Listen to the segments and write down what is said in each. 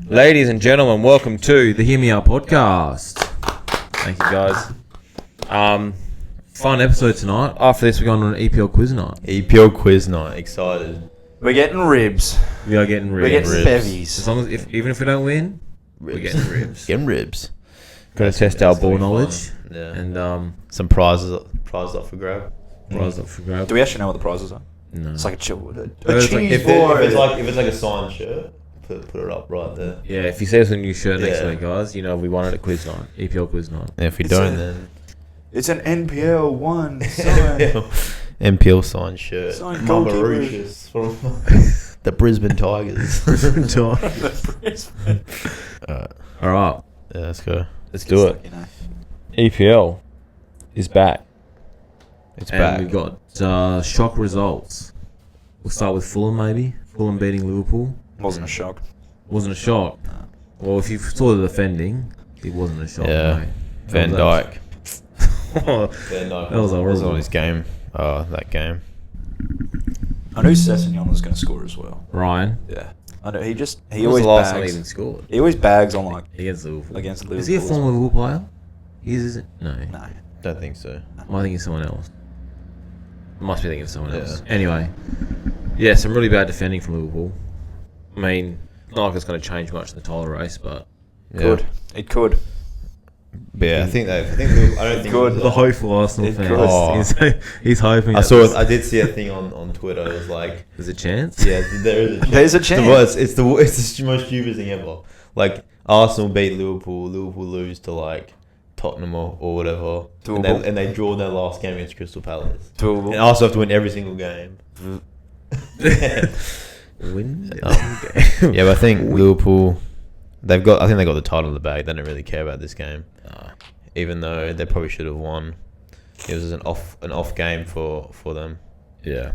Ladies and gentlemen, welcome to the Hear Me Out podcast. Thank you, guys. Fun episode tonight. After this, we're going on an EPL quiz night. EPL quiz night. Excited. We're getting ribs. We are getting ribs. We're getting bevies. As long as, even if we don't win, we're getting ribs. Getting ribs. Got to test our ball knowledge. Yeah. And some prizes up for grab. Prizes up for grab. Do we actually know what the prizes are? No. It's like a chill. It's like- If it's like a signed shirt, put it up right there. Yeah, if you see us a new shirt next Yeah. week, guys, you know we won it at quiz night. EPL quiz night. And if we It's don't, a- then It's an NPL 1 sign. MPL signed shirt. Signed Mama goalkeeper. Mauritius from the Brisbane Tigers. All right, Yeah, let's go. let's do it. You know. EPL is back. It's And back. we've got shock results. We'll start with Fulham, maybe. Fulham beating Liverpool. Wasn't a shock. Wasn't a shock. Well, if you saw the defending, it wasn't a shock. Yeah. Mate. Van That Dijk. was- Van Dijk That was horrible. on his game. That game. I knew Sessegnon was going to score as well. Ryan. Yeah. I know. He When always was the last time he bags. even scored? He always bags on like Against Liverpool. against Liverpool. Is he a former Liverpool player? He is it? No. No. Don't think so. Am I thinking of someone else? Must be thinking of someone else. Yeah. Anyway. Yeah, some really bad defending from Liverpool. I mean, not like it's going to change much in the title race, but... Yeah. Could. It could. But yeah, I don't think Good. The hopeful Arsenal It fan. could. Oh. He's hoping. I did see a thing on Twitter. It was like, There's a chance? yeah, there is a chance. There's a chance. It's the most stupid thing ever. Like Arsenal beat Liverpool lose to like Tottenham or whatever, Doable. and they draw their last game against Crystal Palace. Doable. And Arsenal have to win every single game. Win? Yeah, but I think Liverpool, I think they got the title in the bag. They don't really care about this game, even though they probably should have won. It was an off game for them. Yeah.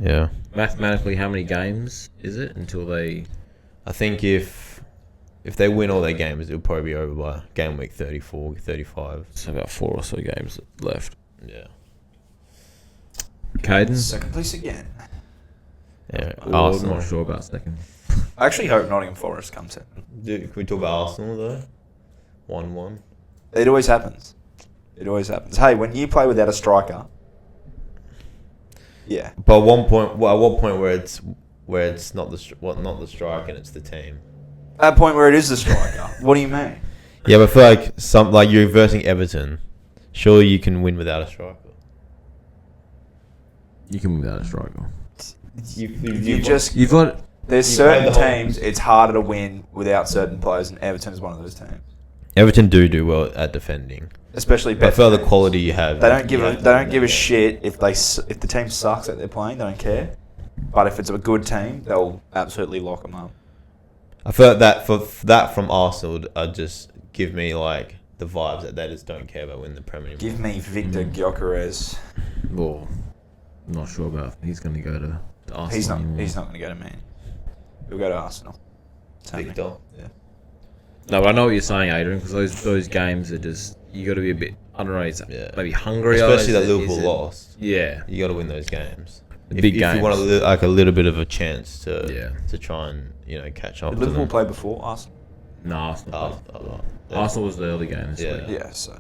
Yeah. Mathematically, how many games is it until they... I think if they win all their games, it'll probably be over by game week 34, 35. So about 4 or so games left. Yeah. Caden? Second place again. Yeah. I'm Arsenal. not sure about second. I actually hope Nottingham Forest comes in. Can we talk about Arsenal though? 1-1. It always happens. It always happens. Hey, when you play without a striker, yeah. But at what point where it's not the strike and it's the team? At that point where it is the striker. What do you mean? Yeah, but I feel like you're versing Everton. Surely you can win without a striker. You can win without a striker. You've got... There's you certain played the whole- teams it's harder to win without certain players, and Everton is one of those teams. Everton do well at defending. Especially But for the teams. quality you have, They don't give you a have to they win don't give a that game. shit if the team sucks that they're playing. They don't care. But if it's a good team, they'll absolutely lock them up. I feel like that from Arsenal just give me like the vibes that they just don't care about winning the Premier League. Give me Victor Gyökeres. Well, I'm not sure about if he's going to go to Arsenal anymore. He's not going to go to Man. He'll go to Arsenal. Tell me. Victor. Yeah. No, but I know what you're saying, Adrian, because those games are just... You got to be a bit... I don't know, it's Yeah. maybe hungry. Especially that Liverpool lost. Yeah. You got to win those games. The big if you want games. a little bit of a chance to Yeah. try and catch up. Did to Liverpool them. play before Arsenal? No, Arsenal. Yeah. Arsenal was the early game this Yeah. week. Yeah, so.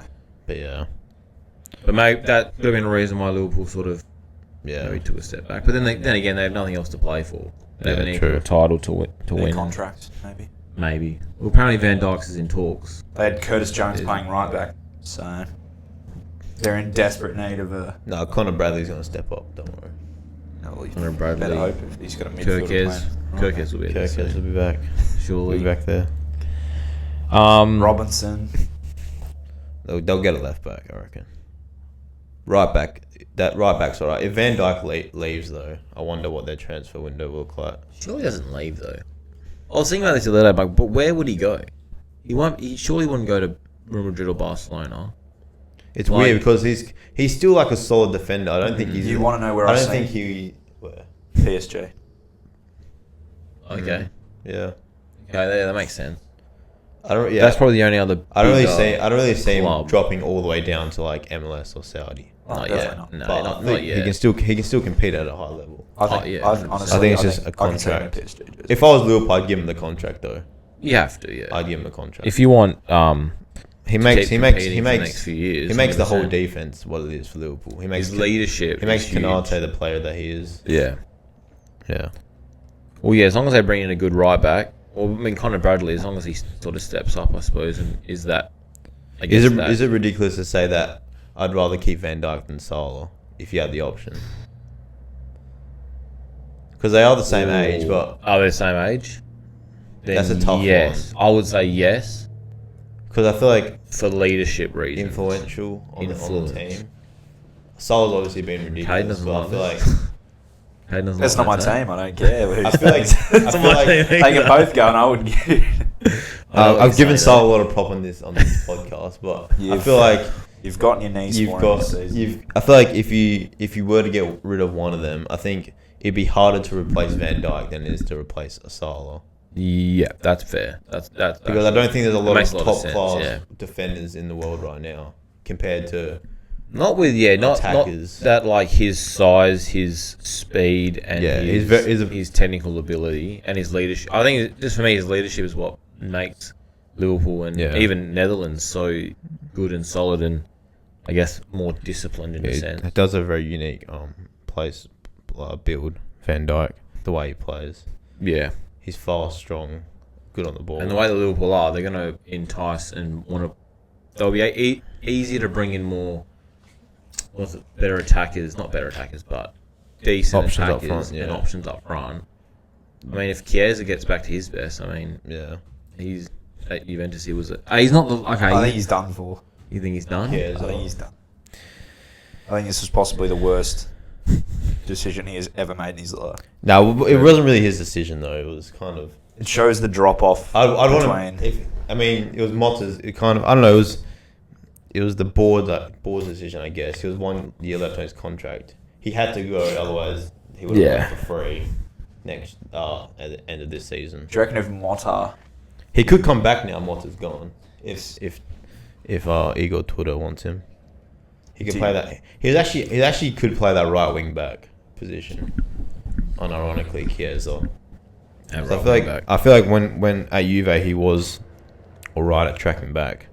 But yeah, But maybe that could have been a reason why Liverpool sort of yeah. maybe took a step back. But then again, they have nothing else to play for. They have Yeah, an true. equal title to Their win. contract, maybe. Maybe. Well, apparently Van Dijk's is in talks. They had Curtis Jones Yeah. playing right back, so they're in desperate need of a. No, Conor Bradley's gonna step up. Don't worry. No, you Conor Bradley. better hope if he's got a midfielder Kirkes. playing. Kirkes will be there Kirkes will soon, be back. surely. Will be back there. Robinson. They'll get a left back, I reckon. Right back. That right back's alright. If Van Dijk leaves though, I wonder what their transfer window will look like. Surely doesn't leave though. I was thinking about this the other day, but where would he go? He won't. He surely wouldn't go to Real Madrid or Barcelona. It's Like- weird because he's still like a solid defender. I don't think he's. You want to know where I I don't see think he. Where? PSG. Okay. Yeah. Okay, that makes sense. I don't. Yeah. That's probably the only other. I don't really bigger see. I don't really see him club. dropping all the way down to like MLS or Saudi. Oh, Not definitely yet. not. No, But not I think yet. he can still compete at a high level. I think, Oh, yeah, I 100%. honestly, I think it's just a I can see him in contract. PSG jersey. If I was Liverpool, I'd give him the contract though. You have to, yeah. I'd give him a contract. If you want, he makes for the next few years, he makes the whole 100%. defense what it is for Liverpool. He makes His leadership. He makes is huge. Konate the player that he is. Yeah. Yeah. Well, yeah. As long as they bring in a good right back, well, I mean, Conor Bradley, as long as he sort of steps up, I suppose, and is that. I guess Is it ridiculous to say that I'd rather keep Van Dijk than Salah if you had the option? Because they are the same age, but are they the same age? Then that's a tough yes. one. I would say yes Because I feel like for leadership reasons. influential on the Influence. team. Salah's obviously been ridiculous, doesn't but I like feel like this. Hayden doesn't That's like not my that team. I don't care. I feel like They can both go, and I wouldn't get it. I know what I've you're given saying, Salah a lot of prop on this podcast, but I feel like You've gotten your knees you've for him got this season. I feel like if you were to get rid of one of them, I think it'd be harder to replace Van Dijk than it is to replace a Salah. Yeah, that's fair. That's Because I don't think there's a lot makes of a lot of top sense, class yeah. defenders in the world right now compared to not attackers. that like his size, his speed, and Yeah, his technical ability and his leadership. I think just for me, his leadership is what makes Liverpool and even Netherlands so good and solid and I guess more disciplined in a sense. It does a very unique build, Van Dijk, the way he plays. Yeah. He's fast, strong, good on the ball. And the way that Liverpool are, they're going to entice and want to. They'll be easier to bring in more. Better attackers, not better attackers, but decent Options up attackers front, yeah. and options up front. I mean, if Chiesa gets back to his best, I mean, yeah. he's at Juventus. He was. He's not the okay. I think he's done for. You think he's done? Yeah, I think he's done. I think this was possibly the worst decision he has ever made in his life. No, it wasn't really his decision though. It was kind of. It shows the drop off I'd between. want to. I mean, it was Motta's. It kind of. I don't know. It was the board's decision. I guess. He was 1 year left on his contract. He had to go, otherwise he would have gone for free next at the end of this season. Do you reckon if Motta... He could come back now. Motta's gone. If Igor Tudor wants him, he could play that. He actually could play that right wing back position. Unironically, Chiesa. I feel like when at Juve he was all right at tracking back.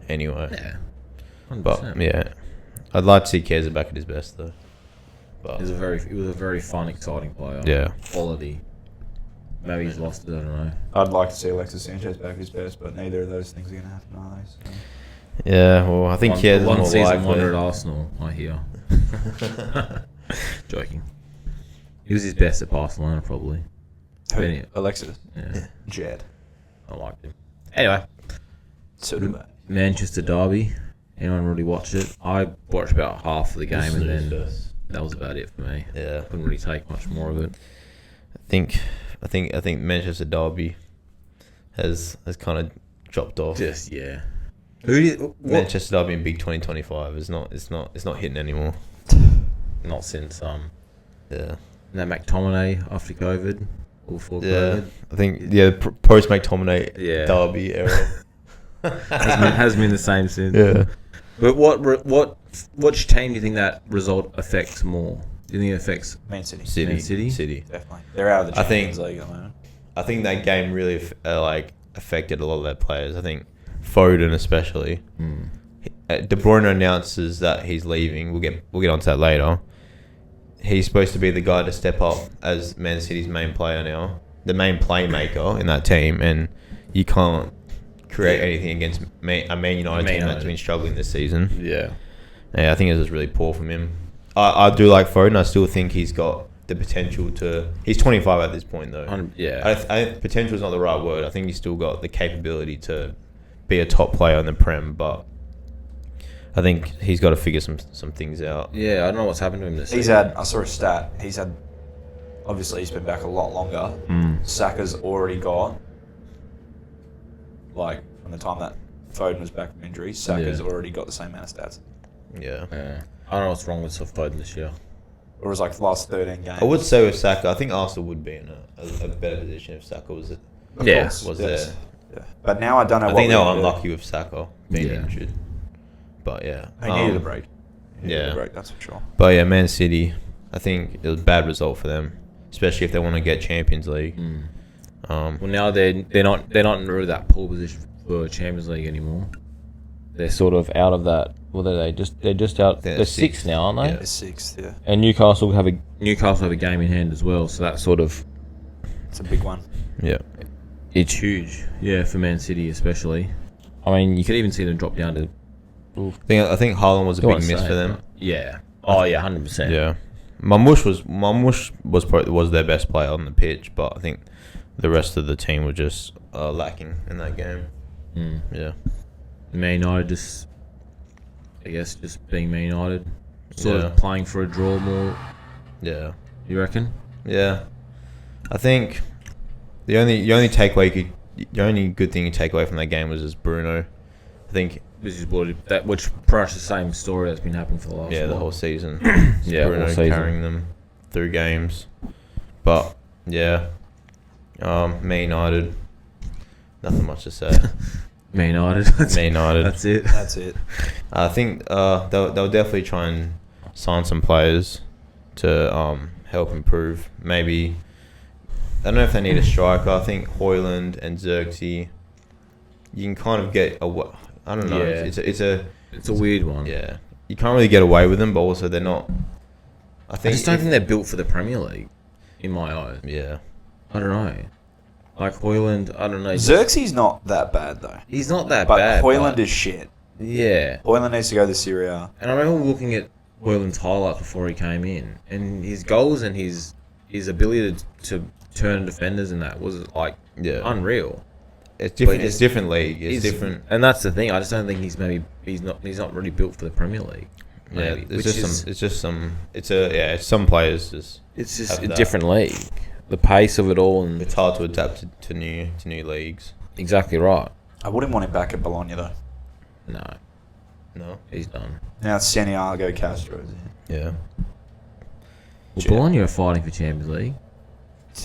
Anyway. Yeah. 100%. But yeah, I'd like to see Chiesa back at his best though. But he was a very fun, exciting player. Yeah. Quality. Maybe he's lost it. I don't know. I'd like to see Alexis Sanchez back at his best, but neither of those things are going to happen, are they? So. yeah, well, I think Chiesa's one more season likely. wonder at Arsenal. I hear. Joking. He was his best at Barcelona, probably. Who? Alexis. Yeah. Jed. I liked him. Anyway, So do I. Manchester Derby. Anyone really watch it? I watched about half of the game and then that was about it for me. Yeah, Couldn't really take much more of it. I think Manchester Derby has kind of dropped off. Just yeah. What? Manchester Derby in Big 2025 is not hitting anymore. Not since Yeah. that McTominay after COVID or before Yeah, COVID. I think post McTominay Yeah. Derby era. Has been the same since. Yeah. But which team do you think that result affects more? Do you think it affects Man City. Man City? Definitely. They're out of the I think- Champions League at the moment. I think that game really affected a lot of their players. I think Foden especially. De Bruyne announces that he's leaving. We'll get onto that later. He's supposed to be the guy to step up as Man City's main player now, the main playmaker in that team, and you can't create anything against a Man United team that's been struggling this season. Yeah. Yeah, I think it was really poor from him. I do like Foden. I still think he's got the potential to. He's 25 at this point, though. Yeah. I think potential is not the right word. I think he's still got the capability to be a top player in the Prem, but I think he's got to figure some things out. Yeah, I don't know what's happened to him this He's season. had, I saw a stat, obviously he's been back a lot longer. Saka's already got, from the time that Foden was back from injury, Saka's already got the same amount of stats. Yeah. I don't know what's wrong with Foden this year. Or it was the last 13 games. I would say with Saka, I think Arsenal would be in a better position if Saka was Of Yeah. course, was yes. there. Yeah. But now I don't know I what think they were we're gonna do. unlucky with Saka being injured. But yeah. He needed a break. He needed yeah. a break, that's for sure. But yeah, Man City, I think it was a bad result for them, especially if they want to get Champions League. Um, Well, now they're not in really that poor position for Champions League anymore. They're sort of out of that. Well, they're just out. They're sixth now, aren't they? Yeah. They're sixth, yeah. And Newcastle have a game in hand as well. So that's sort of It's a big one. yeah. it's huge. Yeah, for Man City especially. I mean, you could even see them drop down to. I think Haaland was a Don't big wanna miss say for it, them. but yeah. Oh yeah, 100%. Yeah, Mamush was their best player on the pitch, but I think the rest of the team were just lacking in that game. Mm. Yeah, Man United just being Man United, sort Yeah. of playing for a draw more. yeah, You reckon? yeah. I think the only good thing you take away from that game was just Bruno. I think This is which pretty much the same story that's been happening for the last. the while. whole season. Yeah, Bruno all season. carrying them through games, but yeah, Man United. Nothing much to say. Man United. Man United. That's it. That's it. I think they'll definitely try and sign some players to help improve. Maybe I don't know if they need a striker. I think Højlund and Xerxes, you can kind of get I don't know. Yeah. It's a weird one. Yeah, you can't really get away with them, but also they're not. I I just don't think they're built for the Premier League, in my eyes. Yeah, I don't know. Like Højlund, I don't know. Xerxes not that bad though. He's not that But bad. Højlund is shit. Yeah. Højlund needs to go to Serie A. And I remember looking at Højlund's highlights before he came in, and his goals and his ability to turn defenders and that was like unreal. it's different. But It's different league. It's different. And that's the thing. I just don't think he's not really built for the Premier League. Yeah, Maybe, it's some players just. It's just have a that. different league. The pace of it all, and It's hard to adapt to new leagues. exactly right. I wouldn't want him back at Bologna though. No, No. he's done. Now it's Santiago Castro's in. Yeah. Well, Bologna are fighting for Champions League,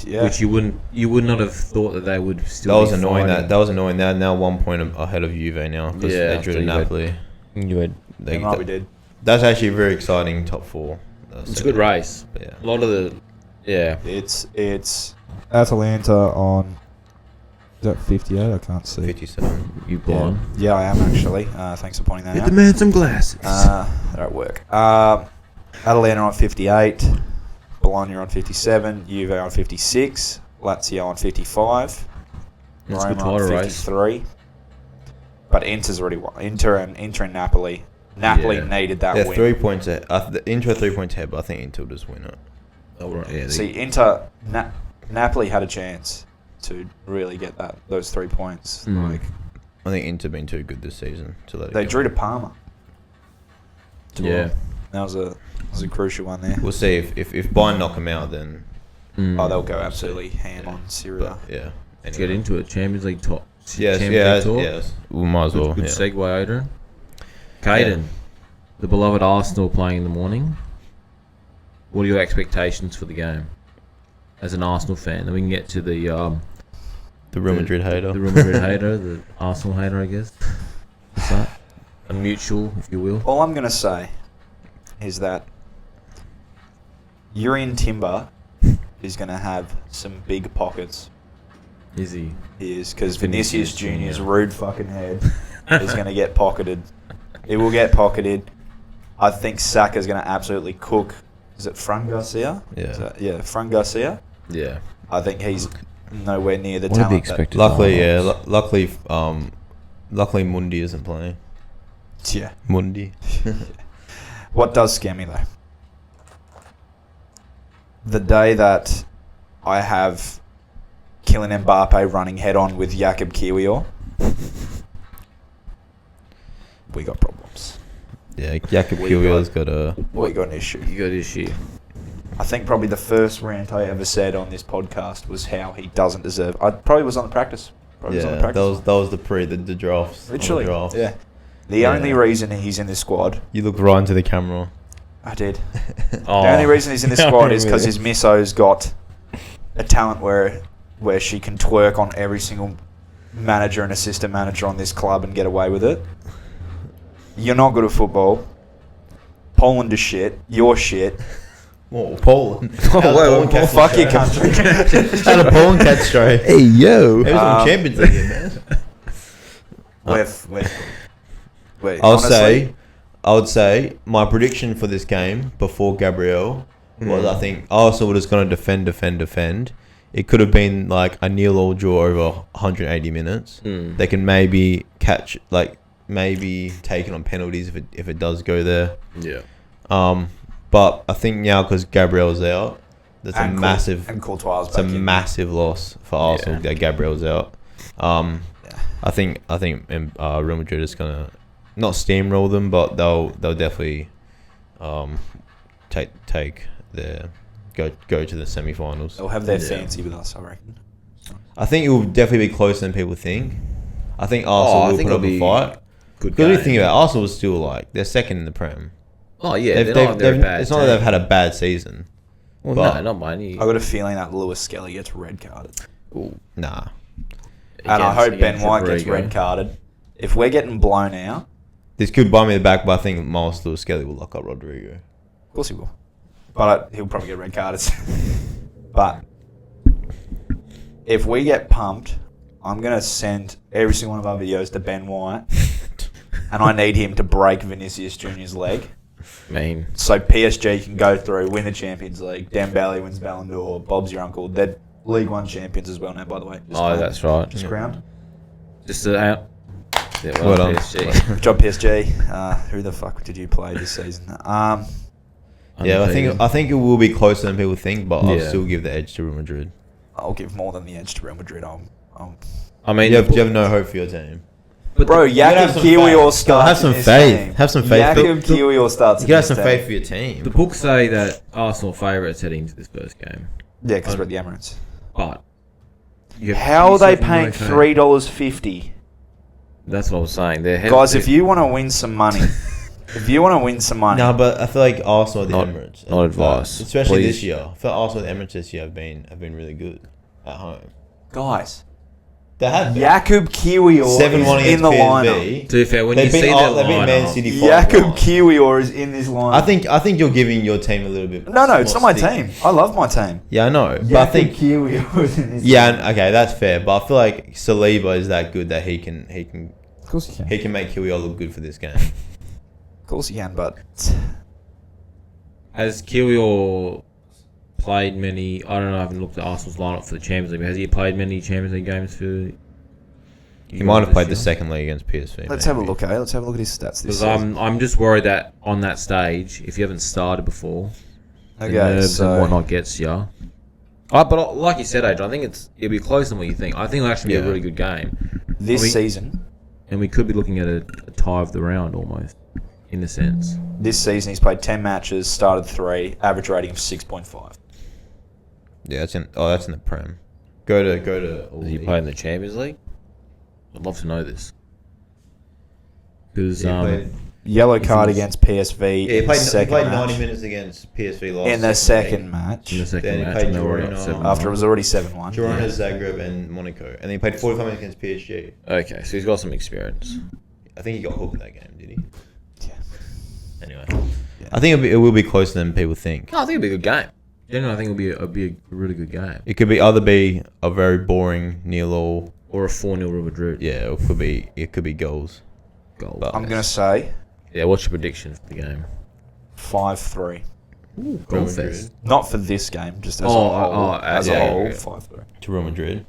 Yeah. which you would not have thought that they would still. That was be annoying. fighting. That was annoying. They're now 1 point ahead of Juve now because Yeah, they drew after to Juve. Napoli. You had, we did. That's actually a very exciting top four. it's a good race. But yeah. A lot of the It's Atalanta on. Is that 58? I can't see. 57. you blind. Yeah, I am actually. Thanks for pointing that Get out. the man some glasses. That don't work. Atalanta on 58. Bologna on 57. Juve on 56. Lazio on 55. That's a good Roma on title race. 53. But Inter's already won. Inter and Napoli. Napoli Yeah. needed that They're win. 3 points ahead. Inter are 3 points ahead, but I think Inter will just win it. Oh, right, yeah, See, Napoli had a chance to really get those 3 points. Mm. Like I think Inter been too good this season to let it they go. drew to Parma. yeah. That was a crucial one there. We'll see if Bayern knock them out, then Mm. Oh, they'll go absolutely ham on Syria. but, yeah. Let's get into it. Champions League top. Yes, Champions League talk. yes. We might as well. Good yeah. segue, Adrian. Caden, the beloved Arsenal playing in the morning. What are your expectations for the game as an Arsenal fan? Then we can get to the The Real Madrid hater. the Real Madrid hater, the Arsenal hater, I guess. What's that? A mutual, if you will. All I'm going to say is that Urian Timber is going to have some big pockets. Is he? He is, because Vinicius Vinicius Jr.'s Jr. rude fucking head is going to get pocketed. It will get pocketed. I think Saka's going to absolutely cook. Is it Fran Garcia? Yeah. Fran Garcia. Yeah. I think he's nowhere near the What are the talent. expected Luckily, lineups? luckily Mundi isn't playing. Yeah. Mundi. What does scare me though? The day that I have Kylian Mbappe running head on with Jakub Kiwior, we got problems. Yeah, Jakub We Kiwior's got a. We got an issue. You got issue. I think probably the first rant I ever said on this podcast was how he doesn't deserve. I probably was on the practice. Probably was on the Yeah, practice. that was the drafts. Literally. On the draft. Yeah. The only reason he's in this squad, You look right into the camera. I did. Oh. The only reason he's in this I squad is because remember. his misso's got a talent where she can twerk on every single manager and assistant manager on this club and get away with it. You're not good at football. Poland is shit. You're shit. Oh, Poland. Fuck your country. Had a Poland catch straight. Hey, yo. It was on Champions League, man. I would say my prediction for this game before Gabriel was I think Arsenal was going to defend. It could have been like a 0-0 draw over 180 minutes. They can maybe maybe take it on penalties if it does go there. Yeah. But I think now because Gabriel's out, that's a massive loss for Arsenal that Gabriel's out. I think Real Madrid is gonna not steamroll them, but they'll definitely take their go to the semi-finals. They'll have their fancy with us, I reckon. I think it will definitely be closer than people think. I think Arsenal will put up a fight. Because we think about it, Arsenal is still like they're second in the Prem. Oh yeah, it's not that they've had a bad season. Well, no, not mine. I got a feeling that Lewis Skelly gets red carded. Ooh, nah. And I hope Ben White gets red carded. If we're getting blown out, this could buy me the back, but I think Miles Lewis Skelly will lock up Rodrigo. Of course he will, but he'll probably get red carded. But if we get pumped, I'm gonna send every single one of our videos to Ben White, and I need him to break Vinicius Junior's leg. So PSG can go through, win the Champions League. Dembele wins Ballon d'Or. Bob's your uncle. They're League One champions as well now, by the way. That's right. Just crowned. Just out. Yeah, well done. PSG. Good job, PSG. Who the fuck did you play this season? I think it will be closer than people think, but I'll still give the edge to Real Madrid. I'll give more than the edge to Real Madrid. I mean, you have no hope for your team. But bro, Jakub Kiwior starts. Have some faith. Have some faith. Jakub Kiwior starts. You gotta have some faith for your team. The books say that Arsenal favourites heading into this first game. Yeah, because we're at the Emirates. But how are they paying $3.50? That's what I was saying. Guys, if you want to win some money, No, but I feel like Arsenal at the Emirates. Not advice, especially this year. I feel like Arsenal at the Emirates this year have been really good at home. Guys. They had Jakub Kiwior 7-1 is in the lineup. To be fair, when you see that lineup, Jakub Kiwior is in this lineup. I think you're giving your team a little bit. No, it's not my team. I love my team. Yeah, I know. But I think Kiwior is in this. Yeah, okay, that's fair. But I feel like Saliba is that good that he can. Of course he can. He can make Kiwior look good for this game. Of course he can, but has Kiwior played many? I don't know. I haven't looked at Arsenal's lineup for the Champions League. But has he played many Champions League games for? He might have played the second leg against PSV. Let's have a look. Let's have a look at his stats this season. I'm just worried that on that stage, if you haven't started before, the nerves and whatnot gets you. But like you said, Adrian, I think it'll be closer than what you think. I think it'll actually be a really good game this season, and we could be looking at a tie of the round almost, in a sense. This season, he's played 10 matches, started 3, average rating of 6.5. Yeah, that's in the Prem. Go to. Has he played in the Champions League? I'd love to know this. Because yellow card against PSV. Yeah, he played 90 minutes against PSV last in the second match. Then he played Girona after it was already 7-1. Girona, Zagreb, and Monaco, and then he played 45 minutes against PSG. Okay, so he's got some experience. I think he got hooked that game, did he? Yeah. Anyway, I think it will be closer than people think. No, I think it'll be a good game. Generally, I think it'll be a really good game. It could either be a very boring 0-0 or a 4-0 Real Madrid. Yeah, it could be goals. But I'm gonna say. Yeah, what's your prediction for the game? 5-3. Goal fest. Not for this game, just as a whole. As a whole, 5-3 to Real Madrid.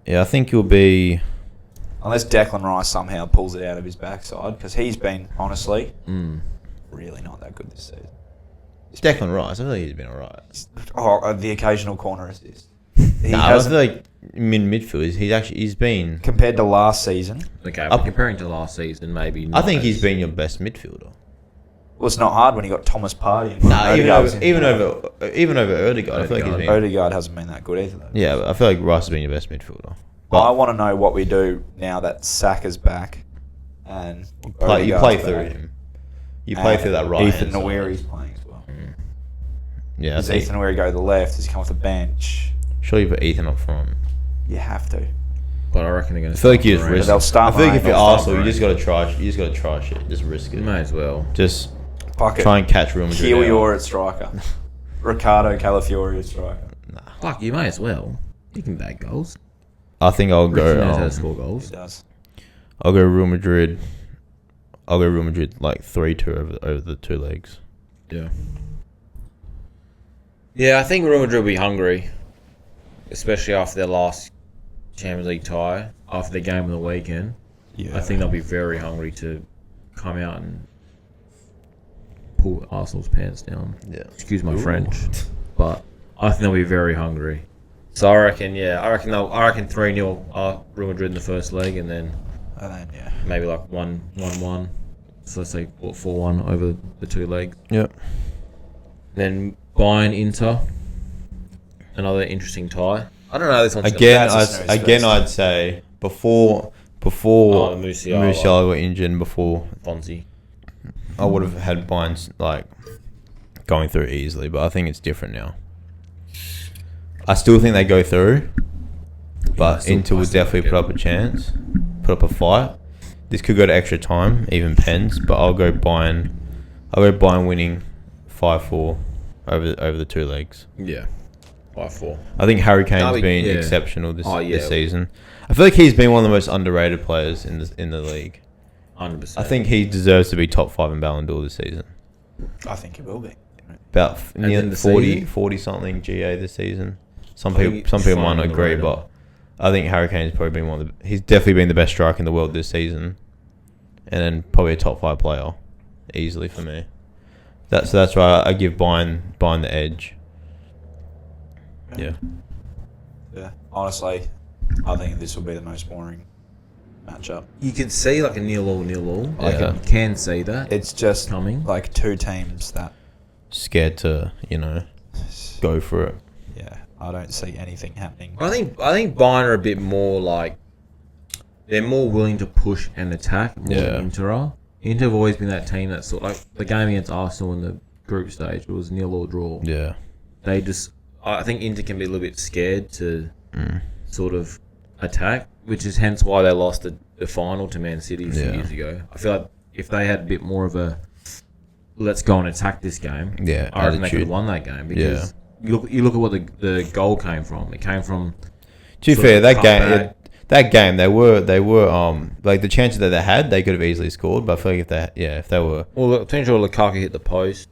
Yeah, I think it'll be. Unless Declan Rice somehow pulls it out of his backside, because he's been honestly really not that good this season. Declan Rice, I feel like he's been alright. The occasional corner assist. I feel like midfield. He's been compared to last season. Okay, comparing to last season, maybe. I think he's been your best midfielder. Well, it's not hard when you got Thomas Partey. Even over Odegaard. I feel like Odegaard hasn't been that good either. Though. Yeah, but I feel like Rice has been your best midfielder. But I want to know what we do now that Saka's back, and you play through him. You play through that right. Ethan Nweri's playing as well. Yeah, does Ethan Nweri go to the left? Does he come off the bench? Sure, you put Ethan up front. You have to. But I reckon they're going to. I feel like you just risk. They'll start. I feel like if you're Arsenal, you just got to try. You just got to try shit. Just risk it. You may as well. Just Fuck it. Try and catch Real Madrid. Kill out. your at striker. Ricardo Calafiori at striker. Fuck, you may as well. You can bag goals. I think I'll Richie knows how go. to score He goals. does. I'll go Real Madrid. I'll go Real Madrid like 3-2 over the 2 legs. Yeah. Yeah, I think Real Madrid will be hungry, especially after their last Champions League tie, after the game of the weekend. Yeah. I think they'll be very hungry to come out and pull Arsenal's pants down. Yeah. Excuse my French, but I think they'll be very hungry. So I reckon 3-0 Real Madrid in the first leg, and then maybe like 1-1. So let's say 4-1 over the 2 legs. Yep. Then Bayern Inter, another interesting tie. I don't know this one's I'd say before Musiala got injured, and before Fonzie. I would have had Bayern like going through easily, but I think it's different now. I still think they go through, but Inter will definitely put up a chance, put up a fight. This could go to extra time, even pens, but I'll go Bayern. I'll go Bayern winning 5-4 over the 2 legs. Yeah, 5-4. I think Harry Kane's been exceptional this season. I feel like he's been one of the most underrated players in the league. 100%. I think he deserves to be top 5 in Ballon d'Or this season. I think he will be. About nearly 40 something GA this season. Some people might not agree, but I think Harry Kane's probably been he's definitely been the best striker in the world this season, and then probably a top 5 player, easily for me. That's why I give Bayern the edge. Yeah. Yeah. Honestly, I think this will be the most boring matchup. You can see like a 0-0. Yeah. You can see that. It's just coming. like 2 teams that Scared to go for it. Yeah, I don't see anything happening. I think Bayern are a bit more like they're more willing to push and attack more than Inter are. Inter have always been that team that's sort of like the game against Arsenal in the group stage. It was 0 or draw. Yeah. I think Inter can be a little bit scared to sort of attack, which is hence why they lost the final to Man City a few years ago. I feel like if they had a bit more of a let's go and attack this game, I reckon they could have won that game because you look at what the goal came from. It came from. To be fair, that game they were like the chances that they had, they could have easily scored. But I feel like if they were. Well, I'm pretty sure Lukaku hit the post.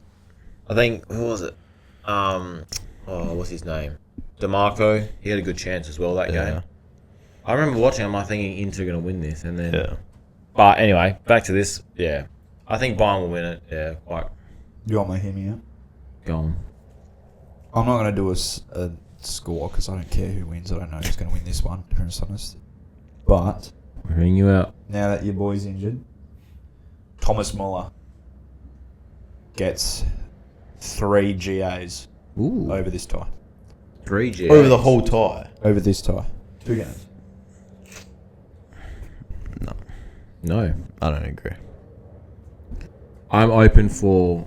I think who was it? What's his name? DeMarco. He had a good chance as well that game. I remember watching him. I thinking Inter are going to win this, and then. Yeah. But anyway, back to this. Yeah, I think Bayern will win it. Yeah, quite. You want me to hear me out? Go on. I'm not going to do a score because I don't care who wins. I don't know who's going to win this one, to be honest. But We're hearing you out. now that your boy's injured, Thomas Muller gets 3 GAs over this tie. 3 GAs. Over the whole tie. Over this tie. 2 games. No. I don't agree. I'm open for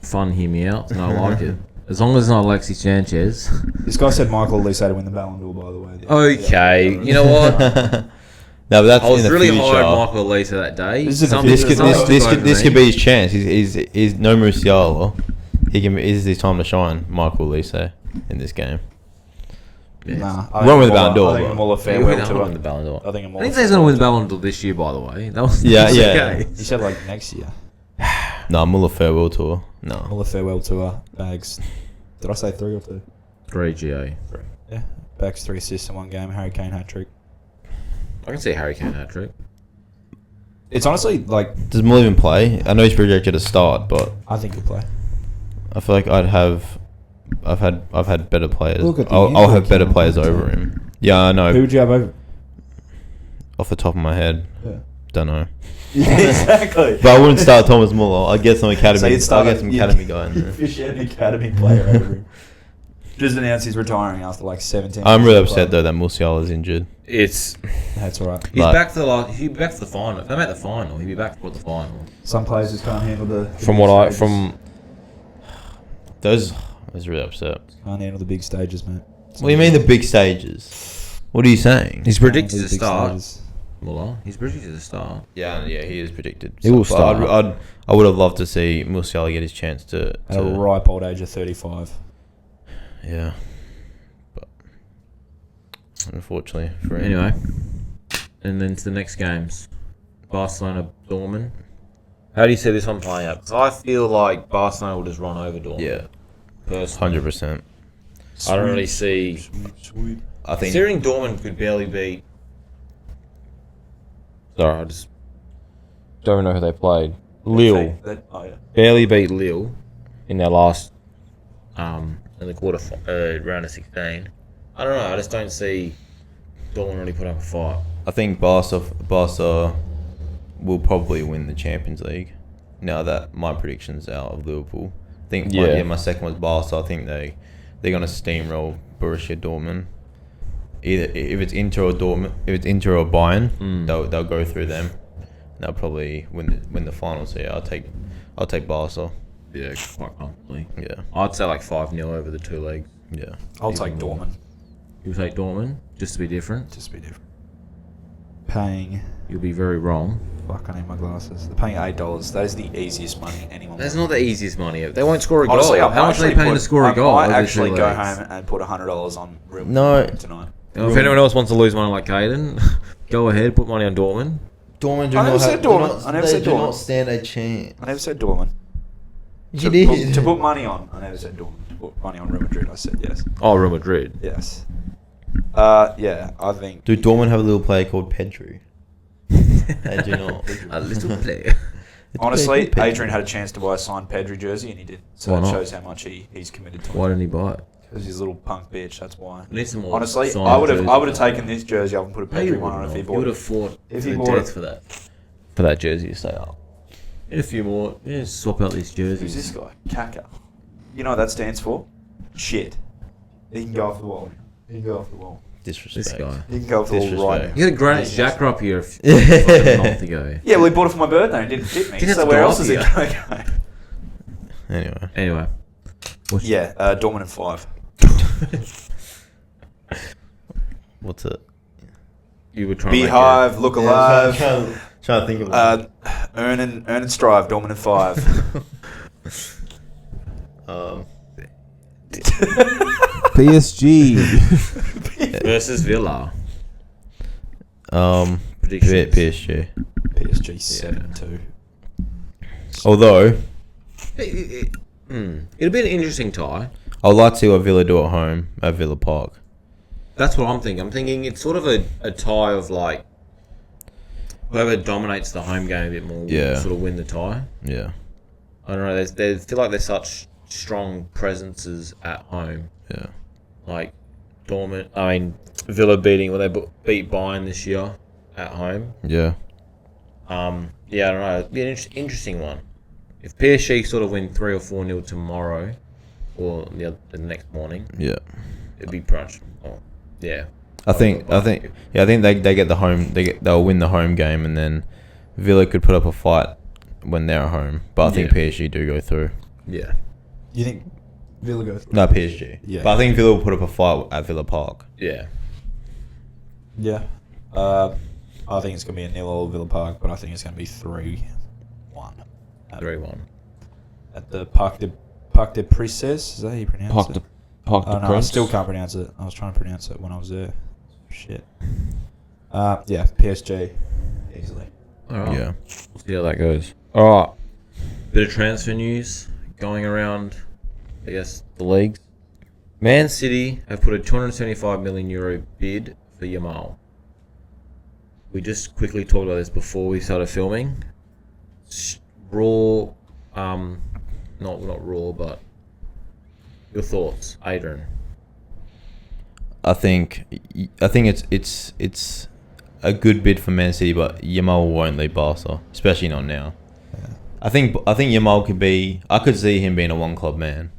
fun. Hear me out, and I like it. As long as it's not Alexis Sanchez. This guy said Michael Olise to win the Ballon d'Or, by the way. Okay, you know what? No, but that's I was in the really future. high on Michael Olise that day. This is in the This future. could be his chance. He's no Musiala. This is his time to shine. Michael Olise in this game. Nah. Won with the Ballon d'Or, I think bro. Muller He farewell won to the Ballon d'Or. I think I didn't say he's going to win the Ballon d'Or this year, by the way. That was Yeah. He said like next year. No, Muller farewell tour. No. Muller farewell tour. Bags. Did I say 3 or 2? 3 GA. 3. Yeah. Bags 3 assists in 1 game. Harry Kane hat trick. I can see Harry Kane hat trick. It's honestly like Does Muller even play? I know he's projected to start, but I think he'll play. I feel like I've had better players. Look at the I'll have injury better count. players over him. Yeah, I know. Who would you have over? Off the top of my head, Yeah. don't know. Yeah, exactly. But I wouldn't start Thomas Muller. I'd get some academy. So you'd start I'll get some academy guy in there. Fish an academy player over him. Just announced he's retiring after like 17. I'm really years upset of though that Musiala's injured. It's That's all right. he's Like- back to the last. He'll be back to the final. If they make the final, he'll be back for the final. Some players just can't handle the Those, I was really upset. can't handle the big stages, mate. What do you mean the big stages? What are you saying? He's predicted The to big start. stages. Muller. He's predicted to start. Yeah, he is predicted. He will But start. I would have loved to see Musiala get his chance to At a ripe old age of 35. Yeah. But unfortunately for him. Anyway, and then to the next games. Barcelona, Dortmund. How do you see this one playing out? Because I feel like Barcelona will just run over Dortmund. Yeah. Personally. 100%. I don't really see... Sweet. I think Considering Dortmund could barely beat... Sorry, I just don't even know who they played. Lille. Oh, yeah. Barely beat Lille in their last... in the round of 16. I don't know, I just don't see Dortmund really put up a fight. I think Barca will probably win the Champions League. Now that my prediction's out of Liverpool. I think my second was Barca. I think they're gonna steamroll Borussia Dortmund. Either if it's Inter or Dortmund, if it's Inter or Bayern, they'll go through them. They'll probably win the final. So yeah, I'll take Barca. Yeah, quite comfortably. Yeah. I'd say like 5-0 over the two legs. Yeah. I'll take Dortmund. You'll take Dortmund, just to be different. Just to be different. Paying... You'll be very wrong. Fuck, I need my glasses. They're paying $8. That is the easiest money anyone That's will. not the easiest money. They won't score a Honestly, goal. I How much are they paying to score a goal? I might over actually two go legs? home and put $100 on Real No. Madrid tonight. If anyone else wants to lose money like Caden, go ahead, put money on Dortmund. Dortmund I never said Dortmund. I never said do Dortmund. not stand a chance. I never said Dortmund. You did. To put money on. I never said Dortmund. To put money on Real Madrid. I said yes. Oh, Real Madrid. Yes. Yeah, I think... Do Dortmund have a little player called Pedri? They do not. A little player. Honestly, Pedri. Adrian had a chance to buy a signed Pedri jersey and he did. So Why it not? shows how much he's committed to Why it. didn't he buy it? Because he's a little punk bitch, that's why. Need some more Honestly, signed I would jerseys. have taken this jersey up and put a No, you Pedri one on if he wouldn't have. bought You would it. have fought If to he the bought death it. for that. For that jersey to stay up. And a few more. Yeah, swap out these jerseys. Who's this guy? Kaka. You know what that stands for? Shit. He can go off the wall. He can go off the wall. Disrespect. This guy. He can go off the wall right Disrespect. now. You had a Granite Jacker up here a month ago. Yeah, well, he bought it for my birthday and it didn't fit me. Didn't So have to where go else off is it here. going to go? Anyway. Anyway. Yeah, Dortmund and 5. What's it? You were trying to Beehive, look alive. Trying to think of Earn and strive, Dortmund and 5. PSG. versus Villa. PSG. PSG 7-2. Although It'll be an interesting tie. I would like to see what Villa do at home at Villa Park. That's what I'm thinking. I'm thinking it's sort of a tie of like whoever dominates the home game a bit more will sort of win the tie. Yeah. I don't know. They feel like they're such strong presences at home. Yeah. Like Dortmund. I mean, Villa beating they beat Bayern this year at home. Yeah. Yeah, I don't know. It'd be an interesting one. If PSG sort of win 3 or 4-0 tomorrow, or the next morning, Yeah. it'd be pretty much. Oh, yeah. I think they get the home. They'll win the home game, and then Villa could put up a fight when they're at home. But I think PSG do go through. Yeah. You think Villa goes? No, PSG. Yeah. But I think Villa will put up a fight at Villa Park. Yeah. Yeah. I think it's going to be a 0-0 Villa Park, but I think it's going to be 3-1. 3-1. At the Parc des Princes, is that how you pronounce it? Park Oh, no, I still can't pronounce it. I was trying to pronounce it when I was there. Shit. Yeah, PSG. Easily. All right. Yeah. We'll see how that goes. All right. Bit of transfer news going around, I guess, the leagues. Man City have put a €275 million bid for Yamal. We just quickly talked about this before we started filming. Not raw, but your thoughts, Adrian. I think it's a good bid for Man City, but Yamal won't leave Barca, especially not now. Yeah. I think Yamal could be. I could see him being a one club man,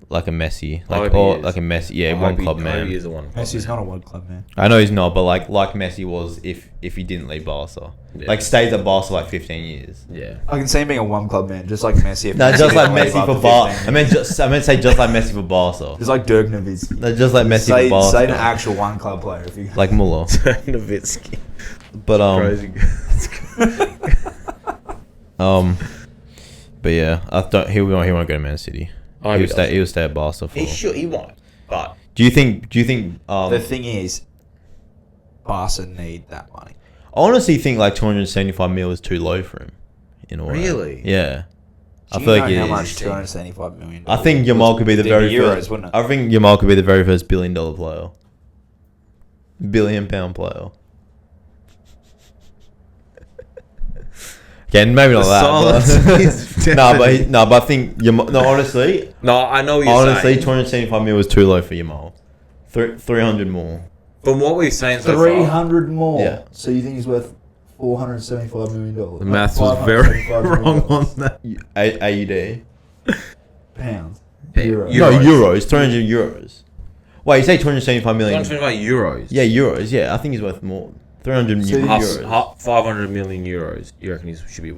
like a Messi, I hope he is. like a Messi. Yeah, I one hope club I hope man. he is a one club Messi's man. not a world club man. I know he's not, but like Messi was if he didn't leave Barca, Yeah. like stays at Barca like 15 years. Yeah. I can see him being a one club man, just like Messi. No, just like Messi for Barca. Barca. I meant to say just like Messi for Barca. Just like Dirk Nowitzki. No, just like Messi for Barca. Say an actual one club player if you. Like Muller. Nowitzki. But Crazy. but yeah, I thought he won't go to Man City. He'll stay at Barca for. He won't. But Do you think The thing is, Barca need that money. I honestly think like 275 mil is too low for him. In a way. Really? Yeah. Do I you feel know like it how is. much $275 million? I think Yamal could be the very euros, first. wouldn't it? I think Yamal could be the very first $1 billion player. £1 billion player. Okay, maybe not that. But I think Yamal. No, honestly, no, I know what you're saying. 275 mil was too low for Yamal. 300 more. From what we've seen so far, 300 more. Yeah. So you think he's worth $475 million? the maths was very wrong on that. AUD. Pounds. Euros. No, euros. 300 euros. Wait, you say 275 million? 225 euros. Yeah, euros. Yeah, I think he's worth more. 300 euros. 500 million euros. You reckon he should be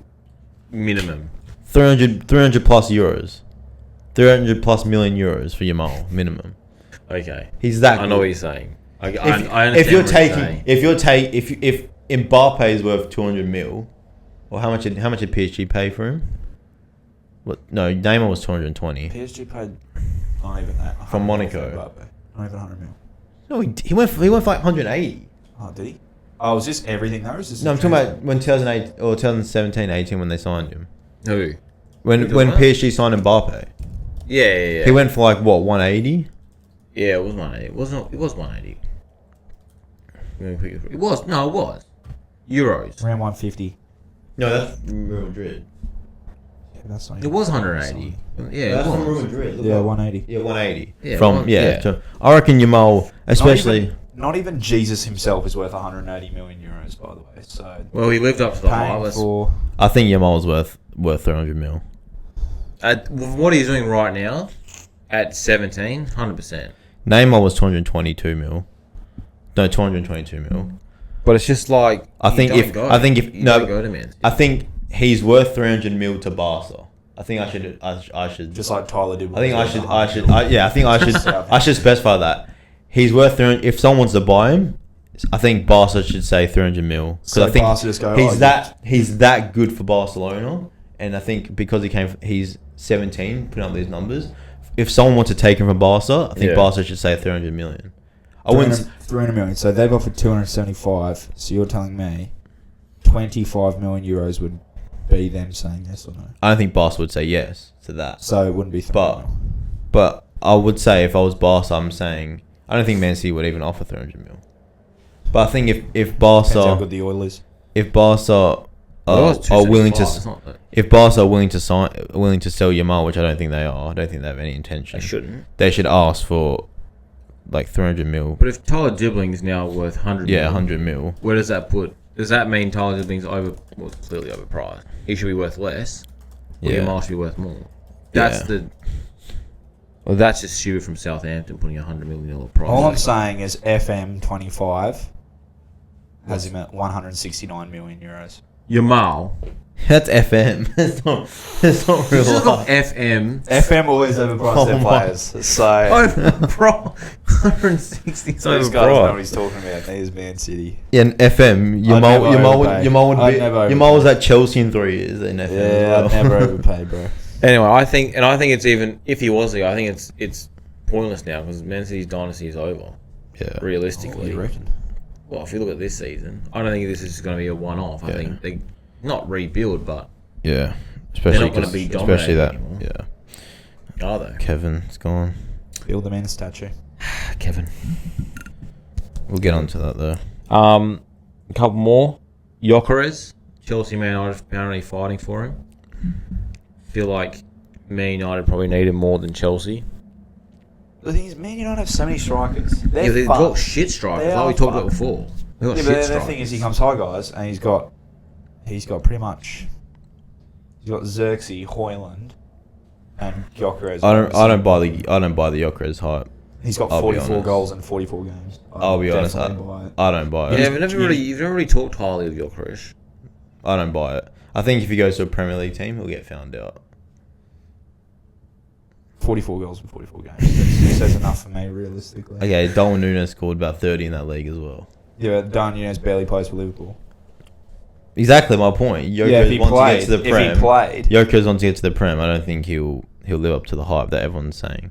minimum? 300 plus euros. 300 plus million euros for Yamal minimum. Okay. He's that. I know what you're saying. I understand. If Mbappe is worth 200 mil, well, how much did PSG pay for him? What? No, Neymar was 220 PSG paid not even that. from Monaco. Not even 100 mil. No, he went for like 180. Oh, did he? Oh, was this everything though? No, I'm talking about when 2008 or 2017, 18 when they signed him. Who? When PSG signed Mbappe. Yeah. He went for like what, 180? Yeah, it was 180. It was 180. It was euros. Around 150. No, that's Real Madrid. Yeah, that's not It was 180. Yeah, That's it from Real was. Madrid. Look Yeah, up. 180. Yeah, 180. Yeah, So I reckon Yamal, especially. Not even Jesus himself is worth 180 million euros, by the way. So Well, he lived up to the hype. paying for I think Yamal's worth 300 mil. With what he's doing right now, at 17, 100%. Neymar was 222 mil. No, 222 mil. But it's just like I think if go to Man City. I think he's worth 300 mil to Barca. I think I should just like Tyler did. I should specify that he's worth 300. If someone wants to buy him, I think Barca should say 300 mil because I think Barca just go, he's that good for Barcelona, and I think because he's 17, putting up these numbers. If someone wants to take him from Barca, I think Barca should say 300 million. 300 million. So they've offered 275. So you're telling me 25 million euros would be them saying yes or no? I don't think Barca would say yes to that. So it wouldn't be 300 mil. But I would say if I was Barca, I'm saying I don't think Man City would even offer 300 mil. But I think if Depends how Barca, good the oil is. if Barca are willing to, if Barca are willing to sell Yamal, which I don't think they are, I don't think they have any intention. They shouldn't. They should ask for like 300 mil. But if Tyler Dibbling is now worth 100 mil, 100 mil. where does that put? Does that mean Tyler Dibbling's clearly overpriced? He should be worth less. Or Yamal should be worth more. That's just stupid from Southampton putting $100 million price. All I'm saying is FM 25 has him at 169 million euros. Yamal. That's FM. That's not real Just got life. FM. FM always overpriced their players. So Overpriced. 160. those guys know what he's talking about. There's Man City. Yeah, and FM. Yamal was at Chelsea in 3 years in FM. Yeah, I'd never overpay, bro. Anyway, I think it's even if he was there, I think it's pointless now because Man City's dynasty is over. Yeah. Realistically, What do you reckon? Well, if you look at this season, I don't think this is going to be a one-off. I think they not rebuild, but Yeah, especially not gonna be especially that. anymore. Yeah, are they? Kevin's gone. Build the man statue. Kevin. We'll get onto that though. A couple more. Gyökeres, Chelsea, Man United apparently fighting for him. Feel like Man United probably need him more than Chelsea. The thing is, Man United have so many strikers. They've got shit strikers, like we talked about before. They've got Yeah, shit but the strikers. thing is, he comes high, guys, and he's got pretty much. He's got Xerxes, Hoyland, and Gyökeres. I don't buy the Gyökeres hype. He's got I'll be 44 honest. goals in 44 games. I'll be honest. definitely buy it. I don't buy it. Yeah, you've never really talked highly of Gyökeres. I don't buy it. I think if he goes to a Premier League team, he'll get found out. 44 goals in 44 games. That says enough for me, realistically. Okay, Darwin Núñez scored about 30 in that league as well. Yeah, Darwin Núñez barely plays for Liverpool. Exactly my point. Jokeris wants to get to the Prem. If he played, Jokeris wants to get to the Prem. I don't think he'll live up to the hype that everyone's saying.